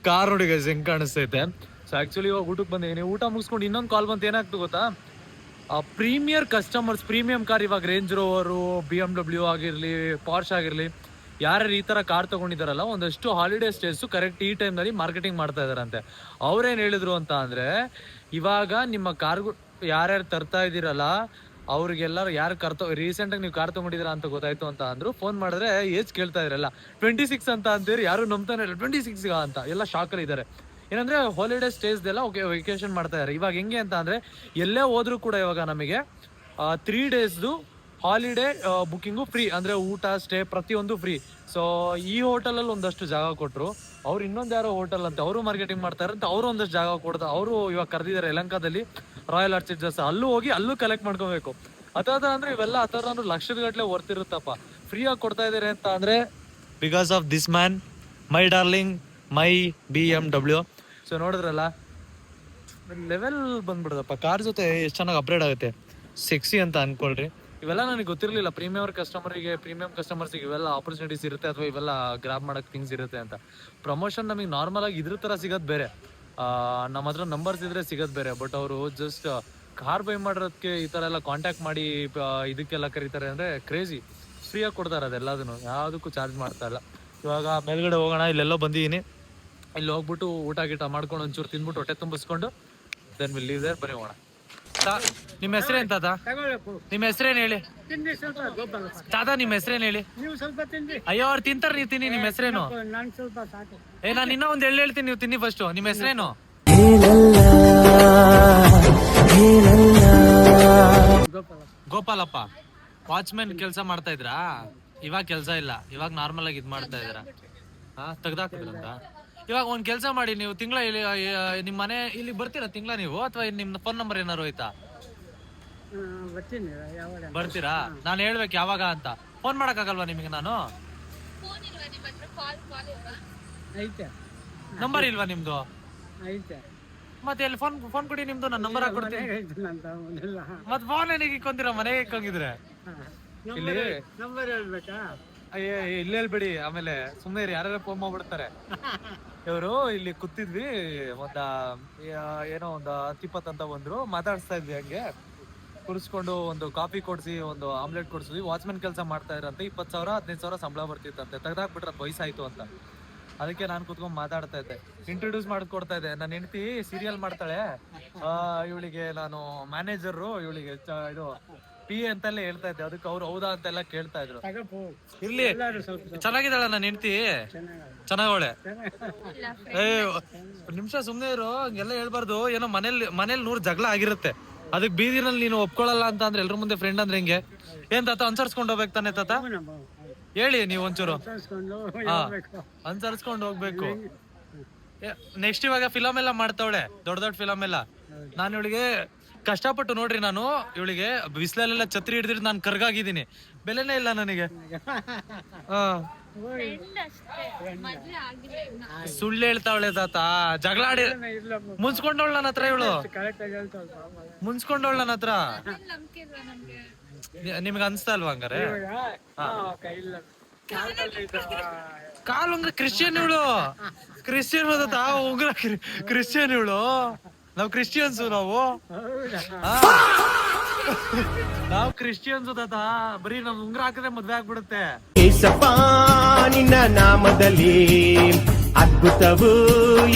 ಕಾರ್ ನೋಡಿ ಗೈಸ್ ಹೆಂಗ್ ಕಾಣಿಸ್ತೈತೆ. ಸೊ ಆಕ್ಚುಲಿ ಇವಾಗ ಊಟಕ್ಕೆ ಬಂದಿದ್ದೀನಿ. ಊಟ ಮುಗಿಸ್ಕೊಂಡು ಇನ್ನೊಂದು ಕಾಲ್ ಬಂತು. ಏನಾಗ್ತು ಗೊತ್ತಾ, ಪ್ರೀಮಿಯರ್ ಕಸ್ಟಮರ್ಸ್, ಪ್ರೀಮಿಯಂ ಕಾರ್, ಇವಾಗ ರೇಂಜ್ ರೋವರು, BMW ಆಗಿರ್ಲಿ, ಪಾರ್ಶ್ ಆಗಿರ್ಲಿ, ಯಾರ್ಯಾರು ಈ ತರ ಕಾರ್ ತಗೊಂಡಿದಾರಲ್ಲ, ಒಂದಷ್ಟು ಹಾಲಿಡೇ ಸ್ಟೇಸ್ ಕರೆಕ್ಟ್ ಈ ಟೈಮ್ನಲ್ಲಿ ಮಾರ್ಕೆಟಿಂಗ್ ಮಾಡ್ತಾ ಇದಾರಂತೆ. ಅವ್ರೇನ್ ಹೇಳಿದ್ರು ಅಂತ ಅಂದ್ರೆ, ಇವಾಗ ನಿಮ್ಮ ಕಾರ್ಗಳು ಯಾರ್ಯಾರು ತರ್ತಾ ಇದೀರಲ್ಲ ಅವ್ರಿಗೆಲ್ಲರೂ ಯಾರು ರೀಸೆಂಟ್ ಆಗಿ ನೀವು ಕಾರ್ ತಗೊಂಡಿದ್ದೀರಾ ಅಂತ ಗೊತ್ತಾಯ್ತು ಅಂತ ಅಂದ್ರು. ಫೋನ್ ಮಾಡಿದ್ರೆ ಏಜ್ ಕೇಳ್ತಾ ಇದ್ರಲ್ಲ, 26 ಅಂತ ಅಂತೀರಿ, ಯಾರು ನಂಬ್ತಾನೆ ಇಲ್ಲ. 26 ಅಂತ ಎಲ್ಲ ಶಾಕಲ್ಲಿ ಇದ್ದಾರೆ. ಏನಂದ್ರೆ ಹಾಲಿಡೇ ಸ್ಟೇಸ್ದೆಲ್ಲ ವೆಕೇಶನ್ ಮಾಡ್ತಾ ಇದ್ದಾರೆ. ಇವಾಗ ಹೆಂಗೆ ಅಂತ ಅಂದ್ರೆ, ಎಲ್ಲೇ ಹೋದ್ರು ಕೂಡ ಇವಾಗ ನಮಗೆ 3 ಡೇಸ್ದು ಹಾಲಿಡೇ ಬುಕ್ಕಿಂಗು ಫ್ರೀ, ಅಂದ್ರೆ ಊಟ ಸ್ಟೇ ಪ್ರತಿಯೊಂದು ಫ್ರೀ. ಸೊ ಈ ಹೋಟೆಲಲ್ಲಿ ಒಂದಷ್ಟು ಜಾಗ ಕೊಟ್ಟರು. ಅವ್ರು ಇನ್ನೊಂದು ಯಾರೋ ಹೋಟೆಲ್ ಅಂತ ಅವರು ಮಾರ್ಕೆಟಿಂಗ್ ಮಾಡ್ತಾರೆ ಅಂತ, ಅವರು ಒಂದಷ್ಟು ಜಾಗ ಕೊಡ್ತಾರೆ. ಅವರು ಇವಾಗ ಕರೆದಿದ್ದಾರೆ ಯಲಹಂಕದಲ್ಲಿ ರಾಯಲ್ ಆರ್ಚಿಡ್ಸ್. ಅಲ್ಲೂ ಹೋಗಿ ಅಲ್ಲೂ ಕಲೆಕ್ಟ್ ಮಾಡ್ಕೋಬೇಕು. ಅಥದ ಅಂದ್ರೆ ಇವೆಲ್ಲ ಅಥರ ಲಕ್ಷದ ಗಟ್ಟಲೆ ವರ್ತಿರುತ್ತಪ್ಪ. ಫ್ರೀ ಆಗಿ ಕೊಡ್ತಾ ಇದಾರೆ ಅಂತ ಅಂದ್ರೆ because of this man, my darling, my BMW. So ನೋಡಿದ್ರಲ್ಲ, ಲೆವೆಲ್ ಬಂದ್ಬಿಡ್ದಪ್ಪ. ಕಾರ್ ಜೊತೆ ಎಷ್ಟು ಚೆನ್ನಾಗಿ ಅಪ್ಗ್ರೇಡ್ ಆಗುತ್ತೆ, ಸೆಕ್ಸಿ ಅಂತ ಅನ್ಕೊಳ್ರಿ. ಇವೆಲ್ಲ ನನಗೆ ಗೊತ್ತಿರಲಿಲ್ಲ. ಪ್ರೀಮಿಯಂ ಕಸ್ಟಮರ್ಸಿಗೆ ಇವೆಲ್ಲ ಆಪರ್ಚುನಿಟೀಸ್ ಇರುತ್ತೆ, ಅಥವಾ ಇವೆಲ್ಲ ಗ್ರಾಬ್ ಮಾಡಕ್ ಥಿಂಗ್ಸ್ ಇರುತ್ತೆ ಅಂತ. ಪ್ರಮೋಷನ್ ನಮಗೆ ನಾರ್ಮಲ್ ಆಗಿ ಇದ್ರ ತರ ಸಿಗೋದು ಬೇರೆ, ನಮ್ಮ ಹತ್ರ ನಂಬರ್ಸ್ ಇದ್ರೆ ಸಿಗೋದು ಬೇರೆ. ಬಟ್ ಅವರು ಜಸ್ಟ್ ಕಾರ್ ಬೈ ಮಾಡಿರೋದಕ್ಕೆ ಈ ತರ ಎಲ್ಲ ಕಾಂಟ್ಯಾಕ್ಟ್ ಮಾಡಿ ಇದಕ್ಕೆಲ್ಲ ಕರೀತಾರೆ ಅಂದ್ರೆ ಕ್ರೇಜಿ. ಫ್ರೀಯಾಗಿ ಕೊಡ್ತಾರೆ ಅದೆಲ್ಲದನ್ನು, ಯಾವುದಕ್ಕೂ ಚಾರ್ಜ್ ಮಾಡ್ತಾ ಇಲ್ಲ. ಇವಾಗ ಮೇಲ್ಗಡೆ ಹೋಗೋಣ. ಇಲ್ಲೆಲ್ಲೋ ಬಂದಿದ್ದೀನಿ, ಇಲ್ಲಿ ಹೋಗ್ಬಿಟ್ಟು ಊಟ ಗೀಟ ಮಾಡ್ಕೊಂಡು ಒಂಚೂರು ತಿಂದ್ಬಿಟ್ಟು ಹೊಟ್ಟೆ ತುಂಬಿಸ್ಕೊಂಡು ದೆನ್ ವಿಲ್ ಲೀವ್ ದೇರ್. ಬರೀ ಹೋಗೋಣ. ನಿಮ್ಮ ಹೆಸರೇನ್ ತಾತ? ನಿಮ್ಮ ಹೆಸರೇನ್ ಹೇಳಿ ತಾತ, ನಿಮ್ಮ ಹೆಸರೇನ್ ಹೇಳಿ? ಅಯ್ಯೋ ಅವ್ರು ತಿಂತಾರ, ನೀವು ತಿನ್ನಿ. ನಿಮ್ಮ ಹೆಸರೇನು? ನಾನು ಇನ್ನೂ ಒಂದ್ ಹೇಳ್ತೀನಿ, ನೀವು ತಿನ್ನಿ ಫಸ್ಟ್. ನಿಮ್ಮ ಹೆಸರೇನು? ಗೋಪಾಲಪ್ಪ. ವಾಚ್ಮೆನ್ ಕೆಲಸ ಮಾಡ್ತಾ ಇದ್ರಾ? ಇವಾಗ ಕೆಲಸ ಇಲ್ಲ, ಇವಾಗ ನಾರ್ಮಲ್ ಆಗಿ ಇದ್ ಮಾಡ್ತಾ ಇದ್ರ. ತೆಗ್ದಾಕಿದ್ರಂತ. ಇವಾಗ ಒಂದ್ ಕೆಲಸ ಮಾಡಿ, ನೀವು ತಿಂಗಳ ನಿಮ್ ಮನೆ ಇಲ್ಲಿ ಬರ್ತೀರಾ ತಿಂಗಳ ನೀವು, ಅಥವಾ ನಿಮ್ ಫೋನ್ ನಂಬರ್ ಏನಾರು ಹೋಯ್ತಾ? ಬರ್ತೀರಾ? ನಾನು ಹೇಳ್ಬೇಕು ಯಾವಾಗ ಅಂತ. ಫೋನ್ ಮಾಡಕ್ಕಾಗಲ್ವಾ ನಿಮಗೆ? ನಾನು ನಂಬರ್ ಇಲ್ವಾ ನಿಮ್ದು? ಮತ್ತೆ ಎಲ್ಲಿ ಫೋನ್ ಕೊಡಿ ನಿಮ್ದು, ನಾನು ನಂಬರ್ ಹಾಕೊಡ್ತೀನಿ. ಮತ್ ಫೋನ್ ಏನಿಗೆ ಇಕ್ಕೊಂತೀರಾ ಮನೆಗೆ ಇಕ್ಕಂಗಿದ್ರೆ? ಇಲ್ಲಿ ಇಲ್ಲೇ ಹೇಳ್ಬೇಡಿ, ಆಮೇಲೆ ಸುಮ್ಮನೆ ಯಾರ್ಯಾರ ಫೋನ್ ಮಾಡ್ಬಿಡ್ತಾರೆ. ಇವರು ಇಲ್ಲಿ ಕೂತಿದ್ವಿ, ಏನೋ ಒಂದು 10-20 ಅಂತ ಬಂದ್ರು, ಮಾತಾಡಿಸ್ತಾ ಇದ್ವಿ. ಹಂಗೆ ಕುಡಿಸ್ಕೊಂಡು ಒಂದು ಕಾಫಿ ಕೊಡ್ಸಿ, ಒಂದು ಆಮ್ಲೆಟ್ ಕೊಡ್ಸಿದ್ವಿ. ವಾಚ್ಮೆನ್ ಕೆಲಸ ಮಾಡ್ತಾ ಇದ್ರಂತೆ. 20,000-15,000 ಸಂಬಳ ಬರ್ತಿತ್ತಂತೆ. ತೆಗ್ದಾಕ್ಬಿಟ್ರೆ ವಯಸ್ಸಾಯ್ತು ಅಂತ. ಅದಕ್ಕೆ ನಾನು ಕುತ್ಕೊಂಡ್ ಮಾತಾಡ್ತಾ ಇದ್ದೆ, ಇಂಟ್ರೊಡ್ಯೂಸ್ ಮಾಡ್ಕೊಡ್ತಾ ಇದ್ದೆ. ನನ್ನ ಹೆಂಡತಿ ಸೀರಿಯಲ್ ಮಾಡ್ತಾಳೆ, ಇವಳಿಗೆ ನಾನು ಮ್ಯಾನೇಜರು, ಇವಳಿಗೆ ಇದು PA ಅಂತೆಲ್ಲ ಹೇಳ್ತಾ ಇದ್ದೆ. ಅದಕ್ಕೆ ಅವ್ರು ಹೌದಾ ಅಂತೆಲ್ಲ ಕೇಳ್ತಾ ಇದ್ರು. ಇರ್ಲಿ, ಚೆನ್ನಾಗಿದ್ದಾಳ ನನ್ನ ಹೆಂಡತಿ? ಚೆನ್ನಾಗವಳೆ. ನಿಮಿಷ ಸುಮ್ನೆ ಇರು, ಹಂಗೆಲ್ಲ ಹೇಳ್ಬಾರ್ದು. ಏನೋ ಮನೇಲಿ 100 ಜಗಳ ಆಗಿರುತ್ತೆ, ಅದಕ್ಕೆ ಬೀದಿನಲ್ಲಿ ನೀನು ಒಪ್ಕೊಳ್ಳಲ್ಲ ಅಂತ ಅಂದ್ರೆ ಎಲ್ರ ಮುಂದೆ ಫ್ರೆಂಡ್ ಅಂದ್ರೆ ಹೆಂಗೆ? ಏನ್ ತಾತ ಅನ್ಸರ್ಸ್ಕೊಂಡು ಹೋಗ್ಬೇಕು ತಾನೆ ತಾತ? ಹೇಳಿ ನೀವು ಒಂಚೂರು. ಅನ್ಸರ್ಸ್ಕೊಂಡು ಹೋಗ್ಬೇಕು. ನೆಕ್ಸ್ಟ್ ಇವಾಗ ಫಿಲಮ್ ಎಲ್ಲ ಮಾಡ್ತಾವಳೆ, ದೊಡ್ಡ ಫಿಲಮ್ ಎಲ್ಲ. ನಾನು ಇವಳಿಗೆ ಕಷ್ಟಪಟ್ಟು ನೋಡ್ರಿ, ನಾನು ಇವಳಿಗೆ ಬಿಸಿಲಲ್ಲೆಲ್ಲ ಛತ್ರಿ ಹಿಡಿದಿಟ್ಟು ನಾನು ಕರ್ಗಾಗಿದ್ದೀನಿ, ಬೆಲೆನೇ ಇಲ್ಲ ನನಗೆ. ಸುಳ್ಳು ಹೇಳ್ತಾವಳೆ ತಾತ. ಜಗಳ ಆಡಿ ಮುನ್ಸ್ಕೊಂಡವಳ ನನ್ನ ಹತ್ರ, ಇವಳು ಮುನ್ಸ್ಕೊಂಡವಳ ನನ್ನ ಹತ್ರ. ನಿಮ್ಗೆ ಅನ್ಸ್ತಾ ಅಲ್ವಾ ಹಂಗಾರೆ? ಕಾಲ್ ಉಂಗ್ರ ಕ್ರಿಶ್ಚಿಯನ್ ಇವಳು, ಕ್ರಿಶ್ಚಿಯನ್ ಉಂಗ್ರ ಕ್ರಿಶ್ಚಿಯನ್ ಇವಳು. ನಾವು ಕ್ರಿಶ್ಚಿಯನ್ಸು ನಾವು ಹಾ. ನಾವು ಕ್ರಿಶ್ಚಿಯನ್ಸು ತಾತ, ಬರೀ ನಮ್ ಉಂಗ್ರ ಹಾಕಿದ್ರೆ ಮದ್ವೆ ಆಗ್ಬಿಡುತ್ತೆ. ಏಸಪ್ಪ ನಿನ್ನ ನಾಮದಲ್ಲಿ ಅದ್ಭುತವು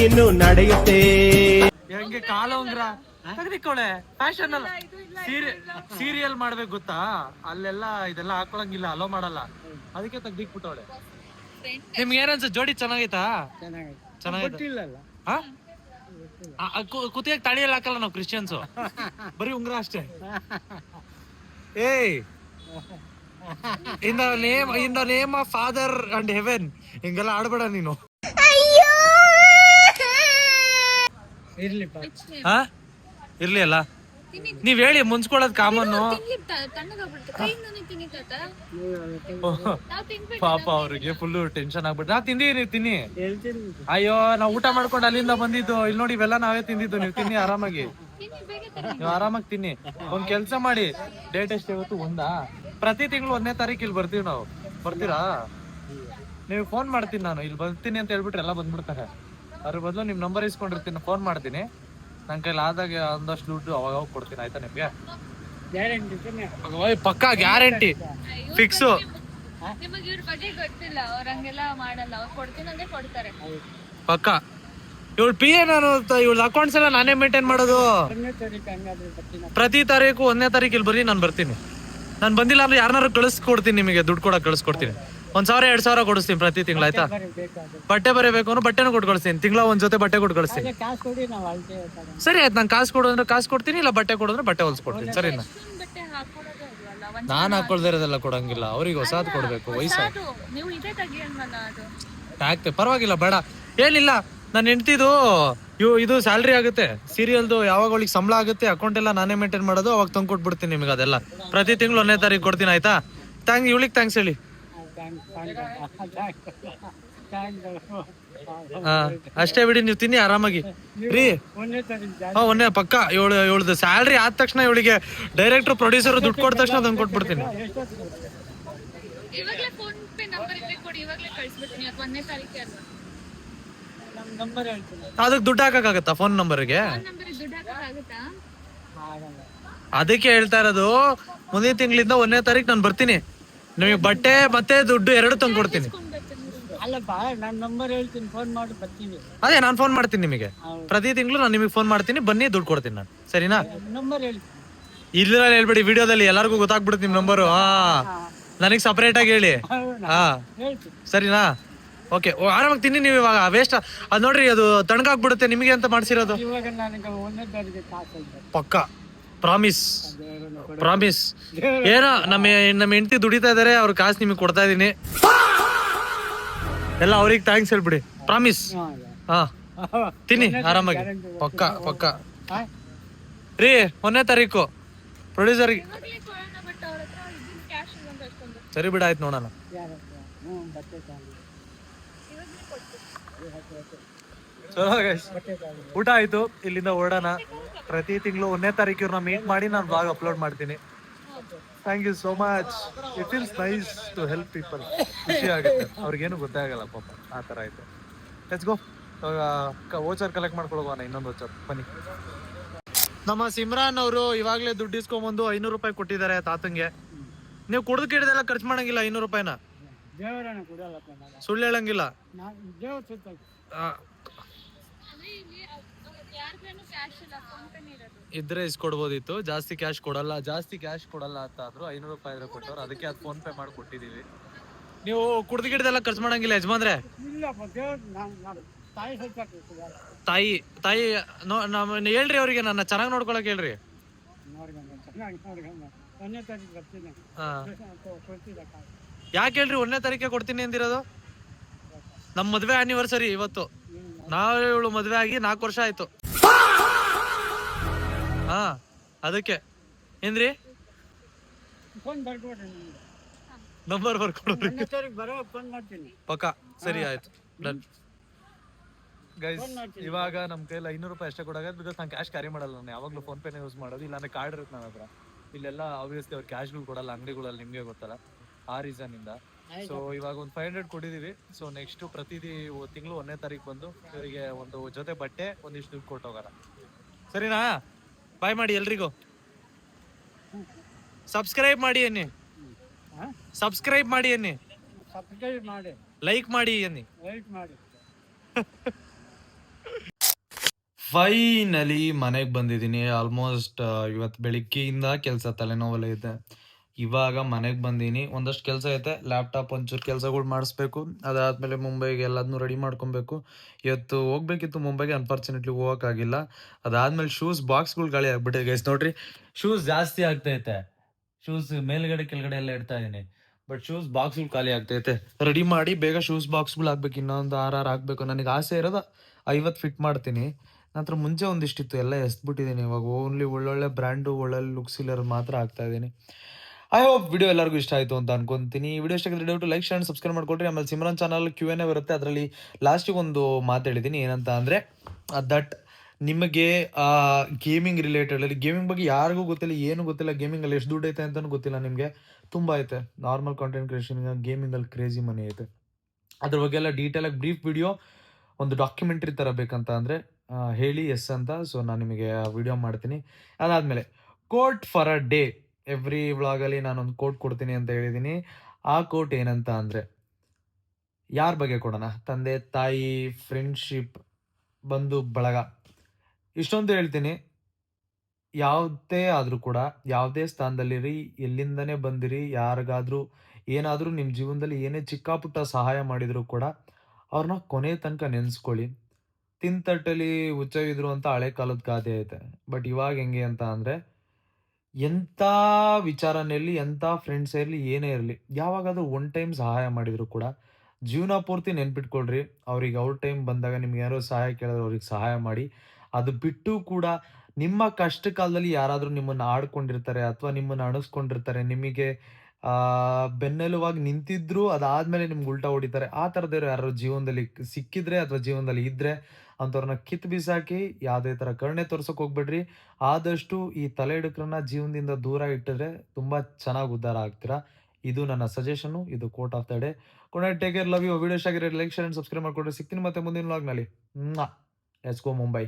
ಇನ್ನು ನಡೆಯುತ್ತೆ. ಹೆಂಗೆ ಕಾಲ ಉಂಗ್ರ ತೆಗ್ದಿಕ್ಕೋಳೆ, ಫ್ಯಾಷನ್ ಅಲ್ಲ. ಸೀರಿಯಲ್ ಮಾಡ್ಬೇಕು ಗೊತ್ತಾ, ಅಲ್ಲೆಲ್ಲ ಇದೆಲ್ಲ ಹಾಕೊಳಂಗಿಲ್ಲ, ಅಲೋ ಮಾಡಲ್ಲ, ಅದಕ್ಕೆ ತೆಗ್ದಿಕ್ಬಿಟ್ಟವಳೆ. ನಿಮ್ಗೆ ಏನನ್ಸ ಜೋಡಿ ಚೆನ್ನಾಗೈತಾ? ಚೆನ್ನಾಗೈತೆ. ಕುತ್ತಿಗೆ ತಾಳಿಯಲ್ಲಿ ಹಾಕಲ್ಲ ನಾವು ಕ್ರಿಶ್ಚಿಯನ್ಸು, ಬರೀ ಉಂಗ್ರ ಅಷ್ಟೇ. ಏಯ್, in the name of father and Heaven ಹಿಂಗೆಲ್ಲ ಆಡ್ಬೇಡ ನೀನು. ಹಾ ಇರ್ಲಿ ಅಲ್ಲ, ನೀವ್ ಹೇಳಿ ಮುನ್ಸ್ಕೊಳ್ಳೋದ್ ಕಾಮನ್ನು. ಪಾಪ ಅವ್ರಿಗೆ ಫುಲ್ ಟೆನ್ಷನ್ ಆಗ್ಬಿಟ್ಟು ನಾ ತಿಂದಿ ತಿನ್ನಿ. ಅಯ್ಯೋ ನಾವ್ ಊಟ ಮಾಡ್ಕೊಂಡು ಅಲ್ಲಿಂದ ಬಂದಿದ್ದು, ಇಲ್ಲಿ ನೋಡಿ ಇವೆಲ್ಲ ನಾವೇ ತಿಂದಿದ್ದು. ನೀವು ತಿನ್ನಿ ಆರಾಮಾಗಿ, ನೀವು ಆರಾಮಾಗಿ ತಿನ್ನಿ. ಒಂದ್ ಕೆಲ್ಸ ಮಾಡಿ, ಡೇಟ್ ಎಷ್ಟು ಇವತ್ತು? ಒಂದಾ? ಪ್ರತಿ ತಿಂಗಳು 1ನೇ ತಾರೀಕು ಇಲ್ಲಿ ಬರ್ತೀವಿ ನಾವು. ಬರ್ತೀರಾ? ನೀವು ಫೋನ್ ಮಾಡ್ತೀನಿ ನಾನು, ಇಲ್ಲಿ ಬರ್ತೀನಿ ಅಂತ ಹೇಳ್ಬಿಟ್ರೆ ಎಲ್ಲ ಬಂದ್ಬಿಡ್ತಾರೆ. ಅದ್ರ ಬದಲು ನಿಮ್ ನಂಬರ್ ಇಸ್ಕೊಂಡಿರ್ತೀನಿ, ಫೋನ್ ಮಾಡ್ತೀನಿ. ನನ್ ಕೈಲಿ ಆದಾಗ ಒಂದಷ್ಟು ದುಡ್ಡು ಅವಾಗ ಕೊಡ್ತೀನಿ, ಆಯ್ತಾ ನಿಮ್ಗೆ? ಪಕ್ಕಾ ಗ್ಯಾರಂಟಿ, ಫಿಕ್ಸು. ಪಕ್ಕ ಇವಳು ಪಿ ಎ, ನಾನು ಇವಳ ಅಕೌಂಟ್ಸ್ ಎಲ್ಲ ನಾನೇ ಮೇಂಟೈನ್ ಮಾಡೋದು. ಪ್ರತಿ ತಾರೀಕು 1ನೇ ತಾರೀಕು ಇಲ್ಲಿ ಬರ್ರಿ, ನಾನು ಬರ್ತೀನಿ. ನಾನು ಬಂದಿಲ್ಲ ಅಂದ್ರೆ ಯಾರನ್ನಾರು ಕಳಿಸ್ಕೊಡ್ತೀನಿ, ನಿಮಗೆ ದುಡ್ಡು ಕೊಡಕ್ ಕಳಿಸ್ಕೊಡ್ತೀನಿ. 1,000 2,000 ಕೊಡಿಸ್ತೀನಿ ಪ್ರತಿ ತಿಂಗಳು, ಆಯ್ತಾ? ಬಟ್ಟೆ ಬರೀಬೇಕು ಅಂದ್ರೆ ಬಟ್ಟೆನೂ ಕೊಟ್ಟು ಕಳಿಸ್ತೀನಿ, ತಿಂಗಳ ಒಂದ್ ಜೊತೆ ಬಟ್ಟೆ ಕೊಟ್ಟು ಕಳಿಸ್ತೀನಿ. ಸರಿ ಆಯ್ತು, ನಾನು ಕಾಸು ಕೊಡು ಅಂದ್ರೆ ಕಾಸು ಕೊಡ್ತೀನಿ, ಇಲ್ಲ ಬಟ್ಟೆ ಕೊಡು ಅಂದ್ರೆ ಬಟ್ಟೆ ಹೊಲ್ಸ್ಕೊಡ್ತೀನಿ. ಸರಿನಾ? ನಾನ್ ಹಾಕೊಳ್ದೇ ಇರೋದೆಲ್ಲ ಕೊಡಂಗಿಲ್ಲ, ಅವ್ರಿಗೆ ಹೊಸಾದ್ ಕೊಡ್ಬೇಕು. ವಯಸ್ಸಾಗಿ ಆಗ್ತದೆ, ಪರವಾಗಿಲ್ಲ, ಬೇಡ ಏನಿಲ್ಲ. ನನ್ನ ಹೆಂಡ್ತಿದು ಇದು ಸ್ಯಾಲ್ರಿ ಆಗುತ್ತೆ ಸೀರಿಯಲ್ದು, ಯಾವಾಗ ಅವಳಿಗೆ ಸಂಬಳ ಆಗುತ್ತೆ, ಅಕೌಂಟ್ ಎಲ್ಲ ನಾನೇ ಮೇಂಟೈನ್ ಮಾಡೋದು, ಅವಾಗ ತಂದು ಕೊಟ್ಬಿಡ್ತೀನಿ ನಿಮಗೆ. ಅದೆಲ್ಲ ಪ್ರತಿ ತಿಂಗಳು 1ನೇ ತಾರೀಕು ಕೊಡ್ತೀನಿ, ಆಯ್ತಾ? ಇವಳಿಗೆ ಥ್ಯಾಂಕ್ಸ್ ಹೇಳಿ. ಅಷ್ಟೇ ಬಿಡಿ, ನೀವು ತಿನ್ನಿ ಆರಾಮಾಗಿ ರೀ. ಹಾ, 1ನೇ ಪಕ್ಕ. ಇವಳದು ಸ್ಯಾಲ್ರಿ ಆದ ತಕ್ಷಣ ಇವಳಿಗೆ ಡೈರೆಕ್ಟರ್ ಪ್ರೊಡ್ಯೂಸರ್ ದುಡ್ಡು ಕೊಟ್ಟ ತಕ್ಷಣ ತಂದು ಕೊಟ್ಬಿಡ್ತೀನಿ. ಅದಕ್ಕೆ ದುಡ್ಡು ಹಾಕಕ್ಕಾಗತ್ತಾ ಫೋನ್ ನಂಬರ್ಗೆ? ಅದಕ್ಕೆ ಹೇಳ್ತಾ ಇರೋದು, ಮುಂದಿನ ತಿಂಗಳಿಂದ 1ನೇ ತಾರೀಕು ನಾನು ಬರ್ತೀನಿ. ನಿಮಗೆ ಬಟ್ಟೆ ಮತ್ತೆ ದುಡ್ಡು ಎರಡು ತಂದು ಕೊಡ್ತೀನಿ. ಅದೇ ನಾನು ಫೋನ್ ಮಾಡ್ತೀನಿ ನಿಮಗೆ, ಪ್ರತಿ ತಿಂಗಳು ನಾನು ನಿಮಗೆ ಫೋನ್ ಮಾಡ್ತೀನಿ, ಬನ್ನಿ ದುಡ್ಡು ಕೊಡ್ತೀನಿ ನಾನು. ಸರಿನಾ? ಇದ್ರಲ್ಲಿ ಹೇಳ್ಬೇಡಿ, ವಿಡಿಯೋದಲ್ಲಿ ಎಲ್ಲರಿಗೂ ಗೊತ್ತಾಗ್ಬಿಡುತ್ತೆ ನಿಮ್ ನಂಬರು. ನನಗೆ ಸಪರೇಟ್ ಆಗಿ ಹೇಳಿ. ಹಾ, ಸರಿನಾ? ಓಕೆ, ಆರಾಮಾಗಿ ತಿನ್ನಿ ನೀವು. ಇವಾಗ ವೇಸ್ಟ್ ಅದ್ ನೋಡ್ರಿ, ಅದು ತಣ್ಣಗಾಗ್ಬಿಡುತ್ತೆ ನಿಮಗೆ ಅಂತ ಮಾಡ್ಸಿರೋದು. ಪಕ್ಕ ಪ್ರಾಮಿಸ್, ಪ್ರಾಮಿಸ್. ಏನೋ ನಮ್ಮ ಹೆಂಡತಿ ದುಡಿತಾ ಇದಾರೆ, ಅವ್ರ ಕಾಸು ನಿಮಗೆ ಕೊಡ್ತಾ ಇದೀನಿ. ಎಲ್ಲ ಅವ್ರಿಗೆ ಥ್ಯಾಂಕ್ಸ್ ಹೇಳ್ಬಿಡಿ, ಪ್ರಾಮಿಸ್. ಹಾ, ತಿನ್ನಿ ಆರಾಮಾಗಿ. ಪಕ್ಕ ಪಕ್ಕ ರೀ. 1ನೇ ತಾರೀಕು ಪ್ರೊಡ್ಯೂಸರ್ಗೆ ಸರಿ ಬಿಡ, ಆಯ್ತು ನೋಡೋಣ. ಚಲೋ ಗೈಸ್, ಊಟ ಆಯ್ತು, ಇಲ್ಲಿಂದ ಹೊರಡೋಣ. ಪ್ರತಿ ತಿಂಗಳು 1ನೇ ತಾರೀಕು ಇವ್ರನ್ನ ಮೀಟ್ ಮಾಡಿ ನಾನು ಬ್ಲಾಗ್ ಅಪ್ಲೋಡ್ ಮಾಡ್ತೀನಿ. Thank you so much. It feels nice to help people. ಖುಷಿ ಆಗುತ್ತೆ, ಅವ್ರಿಗೇನು ಗೊತ್ತೇ ಆಗಲ್ಲ ಪಾಪ. ಆ ಥರ ಆಯ್ತು. Let's go. ವೋಚರ್ ಕಲೆಕ್ಟ್ ಮಾಡ್ಕೊಳೋಣ, ಇನ್ನೊಂದು ವೋಚರ್. ಬನ್ನಿ. ನಮ್ಮ ಸಿಮ್ರಾನ್ ಅವರು ಇವಾಗಲೇ ದುಡ್ಡು ಇಸ್ಕೊಂಬಂದು 500 ರೂಪಾಯಿ ಕೊಟ್ಟಿದ್ದಾರೆ ತಾತಂಗೆ. ನೀವು ಕುಡ್ದು ಕಿಡ್ದೆಲ್ಲ ಖರ್ಚು ಮಾಡಂಗಿಲ್ಲ 500 ರೂಪಾಯಿನ, ಸುಳ್ಳು ಹೇಳಂಗಿಲ್ಲ. ಇದ್ರೆ ಇಸ್ಕೊಡ್ಬೋದಿತ್ತು, ಜಾಸ್ತಿ ಕ್ಯಾಶ್ ಕೊಡಲ್ಲ ಅಂತ ಆದ್ರು 500 ರೂಪಾಯಿ ಇದ್ರೆ ಕೊಟ್ಟವ್ರು, ಅದಕ್ಕೆ ಅದು ಫೋನ್ ಪೇ ಮಾಡಿ ಕೊಟ್ಟಿದೀವಿ. ನೀವು ಕುಡ್ದು ಗಿಡ್ದೆಲ್ಲ ಖರ್ಚು ಮಾಡಂಗಿಲ್ಲ ಯಜಮಾನ್ರೆ. ತಾಯಿ ಹೇಳ್ರಿ ಅವ್ರಿಗೆ, ನನ್ನ ಚೆನ್ನಾಗಿ ನೋಡ್ಕೊಳಕ್ ಹೇಳ್ರಿ. ಯಾಕೆ ಹೇಳ್ರಿ 1ನೇ ತಾರೀಕೆ ಕೊಡ್ತೀನಿ ಅಂದಿರೋದು? ನಮ್ ಮದ್ವೆ ಆನಿವರ್ಸರಿ ಇವತ್ತು. ಇವಳು ಮದ್ವೆ ಆಗಿ 4 ವರ್ಷ ಆಯ್ತು. ಹಾ, ಅದಕ್ಕೆ ಏನ್ರಿ ನಂಬರ್ ಬರ್ಕೊಡ್ರಿ. ಪಕ್ಕ ಸರಿ, ಆಯ್ತು, ಡನ್. ಗೈಸ್, ಇವಾಗ ನಮ್ ಕೈಲಿ 500 ರೂಪಾಯಿ ಅಷ್ಟೇ ಕೊಡೋದು, ಬಿಕಾಸ್ ನಾನು ಕ್ಯಾಶ್ ಕ್ಯಾರಿ ಮಾಡಲ್ಲ. ನಾನು ಯಾವಾಗಲೂ ಫೋನ್ ಪೇನೇ ಯೂಸ್ ಮಾಡೋದು, ಇಲ್ಲ ಕಾರ್ಡ್ ಇರುತ್ತೆ ನನ್ನ ಹತ್ರ. ಇಲ್ಲೆಲ್ಲ ಆಬ್ವಿಯಸ್ಲಿ ಅವ್ರು ಕ್ಯಾಶ್ಗಳು ಕೊಡಲ್ಲ ಅಂಗಡಿಗಳಲ್ಲಿ, ನಿಮ್ಗೆ ಗೊತ್ತಲ್ಲ, ಆ ರೀಸನ್ ಇಂದ. ಸೊ ಇವಾಗ ಒಂದು 500 ಕೊಟ್ಟಿದೀವಿ. ಸೊ ನೆಕ್ಸ್ಟ್ ಪ್ರತಿ ತಿಂಗಳು 1ನೇ ತಾರೀಕು ಬಂದು ಇವರಿಗೆ ಒಂದು ಜೊತೆ ಬಟ್ಟೆ, ಒಂದಿಷ್ಟು ದುಡ್ಡು ಕೊಟ್ಟೋಗಾರ. ಸರಿನಾ? ಬಾಯ್ ಮಾಡಿ ಎಲ್ರಿಗೂ. ಸಬ್ಸ್ಕ್ರೈಬ್ ಮಾಡಿ ಅನ್ನಿ, ಸಬ್ಸ್ಕ್ರೈಬ್ ಮಾಡಿ ಅನ್ನಿ, ಸಬ್ಸ್ಕ್ರೈಬ್ ಮಾಡಿ, ಲೈಕ್ ಮಾಡಿ ಅನ್ನಿ. ಲೈಕ್ ಮಾಡಿ. ಫೈನಲಿ ಮನೆಗೆ ಬಂದಿದ್ದೀನಿ. ಆಲ್ಮೋಸ್ಟ್ ಇವತ್ತು ಬೆಳಿಗ್ಗೆಯಿಂದ ಕೆಲಸ ತಲೆನೋವಲ್ಲ ಇದೆ. ಇವಾಗ ಮನೆಗೆ ಬಂದೀನಿ. ಒಂದಷ್ಟು ಕೆಲಸ ಐತೆ, ಲ್ಯಾಪ್ಟಾಪ್ ಒಂಚೂರು ಕೆಲಸಗಳು ಮಾಡಿಸ್ಬೇಕು. ಅದಾದಮೇಲೆ ಮುಂಬೈಗೆ ಎಲ್ಲದನ್ನೂ ರೆಡಿ ಮಾಡ್ಕೊಬೇಕು. ಇವತ್ತು ಹೋಗ್ಬೇಕಿತ್ತು ಮುಂಬೈಗೆ, ಅನ್ಫಾರ್ಚುನೇಟ್ಲಿ ಹೋಗೋಕ್ಕಾಗಿಲ್ಲ. ಅದಾದಮೇಲೆ ಶೂಸ್ ಬಾಕ್ಸ್ಗಳು ಗಾಳಿ ಆಗ್ಬಿಟ್ಟಿದೆ ಗೈಸ್. ನೋಡ್ರಿ, ಶೂಸ್ ಜಾಸ್ತಿ ಆಗ್ತೈತೆ. ಶೂಸ್ ಮೇಲ್ಗಡೆ ಕೆಳಗಡೆ ಎಲ್ಲ ಇಡ್ತಾ ಇದ್ದೀನಿ, ಬಟ್ ಶೂಸ್ ಬಾಕ್ಸ್ಗಳು ಖಾಲಿ ಆಗ್ತೈತೆ. ರೆಡಿ ಮಾಡಿ ಬೇಗ ಶೂಸ್ ಬಾಕ್ಸ್ಗಳು ಹಾಕ್ಬೇಕು. ಇನ್ನೊಂದು 6 ಹಾಕ್ಬೇಕು. ನನಗೆ ಆಸೆ ಇರೋದು 50 ಫಿಟ್ ಮಾಡ್ತೀನಿ. ನಂತರ ಮುಂಚೆ ಒಂದಿಷ್ಟಿತ್ತು, ಎಲ್ಲ ಎಸ್ಬಿಟ್ಟಿದ್ದೀನಿ. ಇವಾಗ ಓನ್ಲಿ ಒಳ್ಳೊಳ್ಳೆ ಬ್ರ್ಯಾಂಡು, ಒಳ್ಳೊಳ್ಳೆ ಲುಕ್ಸ್ ಇಲ್ಲರು ಮಾತ್ರ ಆಗ್ತಾ ಇದ್ದೀನಿ. ಐ ಹೋಪ್ ವಿಡಿಯೋ ಎಲ್ಲರಿಗೂ ಇಷ್ಟ ಆಯಿತು ಅಂತ ಅನ್ಕೊಂತೀನಿ. ಈ ವಿಡಿಯೋ ಇಷ್ಟ ಆಗಿದ್ರೆ ದಯವಿಟ್ಟು ಲೈಕ್ ಶೇರ್ ಸಬ್ಸ್ಕ್ರೈಬ್ ಮಾಡ್ಕೊಳ್ರಿ. ಆಮೇಲೆ ಸಿಮ್ರನ್ ಚಾನಲ್ Q&A ಬರುತ್ತೆ, ಅದರಲ್ಲಿ ಲಾಸ್ಟಿಗೆ ಒಂದು ಮಾತು ಹೇಳಿದ್ದೀನಿ. ಏನಂತ ಅಂದರೆ ದಟ್ ನಿಮಗೆ ಗೇಮಿಂಗ್ ರಿಲೇಟೆಡಲ್ಲಿ, ಗೇಮಿಂಗ್ ಬಗ್ಗೆ ಯಾರಿಗೂ ಗೊತ್ತಿಲ್ಲ, ಏನು ಗೊತ್ತಿಲ್ಲ, ಗೇಮಿಂಗಲ್ಲಿ ಎಷ್ಟು ದುಡ್ಡು ಐತೆ ಅಂತಲೂ ಗೊತ್ತಿಲ್ಲ ನಿಮಗೆ. ತುಂಬ ಐತೆ. ನಾರ್ಮಲ್ ಕಾಂಟೆಂಟ್ ಕ್ರಿಯೇಷನ್ಗೆ ಗೇಮಿಂಗಲ್ಲಿ ಕ್ರೇಜಿ ಮನಿ ಐತೆ. ಅದ್ರ ಬಗ್ಗೆ ಎಲ್ಲ ಡೀಟೇಲಾಗಿ ಬ್ರೀಫ್ ವಿಡಿಯೋ, ಒಂದು ಡಾಕ್ಯುಮೆಂಟ್ರಿ ಥರ ಬೇಕಂತ ಅಂದರೆ ಹೇಳಿ ಎಸ್ ಅಂತ. ಸೊ ನಾನು ನಿಮಗೆ ವಿಡಿಯೋ ಮಾಡ್ತೀನಿ. ಅದಾದಮೇಲೆ quote for a day, every ವ್ಲಾಗಲ್ಲಿ ನಾನೊಂದು ಕೋಟ್ ಕೊಡ್ತೀನಿ ಅಂತ ಹೇಳಿದ್ದೀನಿ. ಆ ಕೋಟ್ ಏನಂತ ಅಂದರೆ, ಯಾರ ಬಗ್ಗೆ ಕೊಡೋಣ? ತಂದೆ ತಾಯಿ, ಫ್ರೆಂಡ್ಶಿಪ್, ಬಂಧು ಬಳಗ, ಇಷ್ಟೊಂದು ಹೇಳ್ತೀನಿ. ಯಾವುದೇ ಆದರೂ ಕೂಡ, ಯಾವುದೇ ಸ್ಥಾನದಲ್ಲಿರಿ, ಎಲ್ಲಿಂದನೇ ಬಂದಿರಿ, ಯಾರಿಗಾದರೂ ಏನಾದರೂ ನಿಮ್ಮ ಜೀವನದಲ್ಲಿ ಏನೇ ಚಿಕ್ಕ ಪುಟ್ಟ ಸಹಾಯ ಮಾಡಿದರೂ ಕೂಡ ಅವ್ರನ್ನ ಕೊನೆ ತನಕ ನೆನೆಸ್ಕೊಳ್ಳಿ. ತಿಂತಟ್ಟಲ್ಲಿ ಹುಚ್ಚವಿದ್ರು ಅಂತ ಹಳೆ ಕಾಲದ ಗಾದೆ ಐತೆ. ಬಟ್ ಇವಾಗ ಹೆಂಗೆ ಅಂತ ಅಂದರೆ, ಎಂಥ ವಿಚಾರನೇ ಇರಲಿ, ಎಂಥ ಫ್ರೆಂಡ್ಸೇ ಇರಲಿ, ಏನೇ ಇರಲಿ, ಯಾವಾಗಾದರೂ ಒನ್ ಟೈಮ್ ಸಹಾಯ ಮಾಡಿದರೂ ಕೂಡ ಜೀವನ ಪೂರ್ತಿ ನೆನ್ಪಿಟ್ಕೊಳ್ರಿ. ಅವ್ರಿಗೆ ಅವ್ರ ಟೈಮ್ ಬಂದಾಗ ನಿಮ್ಗೆ ಯಾರೋ ಸಹಾಯ ಕೇಳಿದ್ರೆ ಅವ್ರಿಗೆ ಸಹಾಯ ಮಾಡಿ. ಅದು ಬಿಟ್ಟು ಕೂಡ ನಿಮ್ಮ ಕಷ್ಟ ಕಾಲದಲ್ಲಿ ಯಾರಾದರೂ ನಿಮ್ಮನ್ನು ಆಡ್ಕೊಂಡಿರ್ತಾರೆ ಅಥವಾ ನಿಮ್ಮನ್ನು ಅಣಗಿಸ್ಕೊಂಡಿರ್ತಾರೆ, ನಿಮಗೆ ಬೆನ್ನೆಲುವಾಗಿ ನಿಂತಿದ್ರು ಅದಾದಮೇಲೆ ನಿಮ್ಗೆ ಉಲ್ಟಾ ಹೊಡಿತಾರೆ, ಆ ಥರದವ್ರು ಯಾರು ಜೀವನದಲ್ಲಿ ಸಿಕ್ಕಿದ್ರೆ ಅಥವಾ ಜೀವನದಲ್ಲಿ ಇದ್ದರೆ ಅಂಥವ್ರನ್ನ ಕಿತ್ತು ಬಿಸಾಕಿ. ಯಾವುದೇ ಥರ ಕರುಣೆ ತೋರ್ಸೋಕೆ ಹೋಗ್ಬೇಡ್ರಿ. ಆದಷ್ಟು ಈ ತಲೆ ಹಿಡುಕರನ್ನ ಜೀವನದಿಂದ ದೂರ ಇಟ್ಟಿದ್ರೆ ತುಂಬ ಚೆನ್ನಾಗಿ ಉದ್ಧಾರ ಆಗ್ತೀರಾ. ಇದು ನನ್ನ ಸಜೆಷನು, ಇದು ಕೋಟ್ ಆಫ್ ದ ಡೇ. ಕೊನೆ take care, love you. Video ಇಷ್ಟ ಆಗಿರೋ ಲೈಕ್ ಶೇರ್ ಅಂಡ್ ಸಬ್ಸ್ಕ್ರೈಬ್ ಮಾಡ್ಕೊಡ್ರಿ. ಸಿಗ್ತೀನಿ ಮತ್ತೆ ಮುಂದಿನ ವ್ಲಾಗ್ನಲ್ಲಿ. Let's go Mumbai.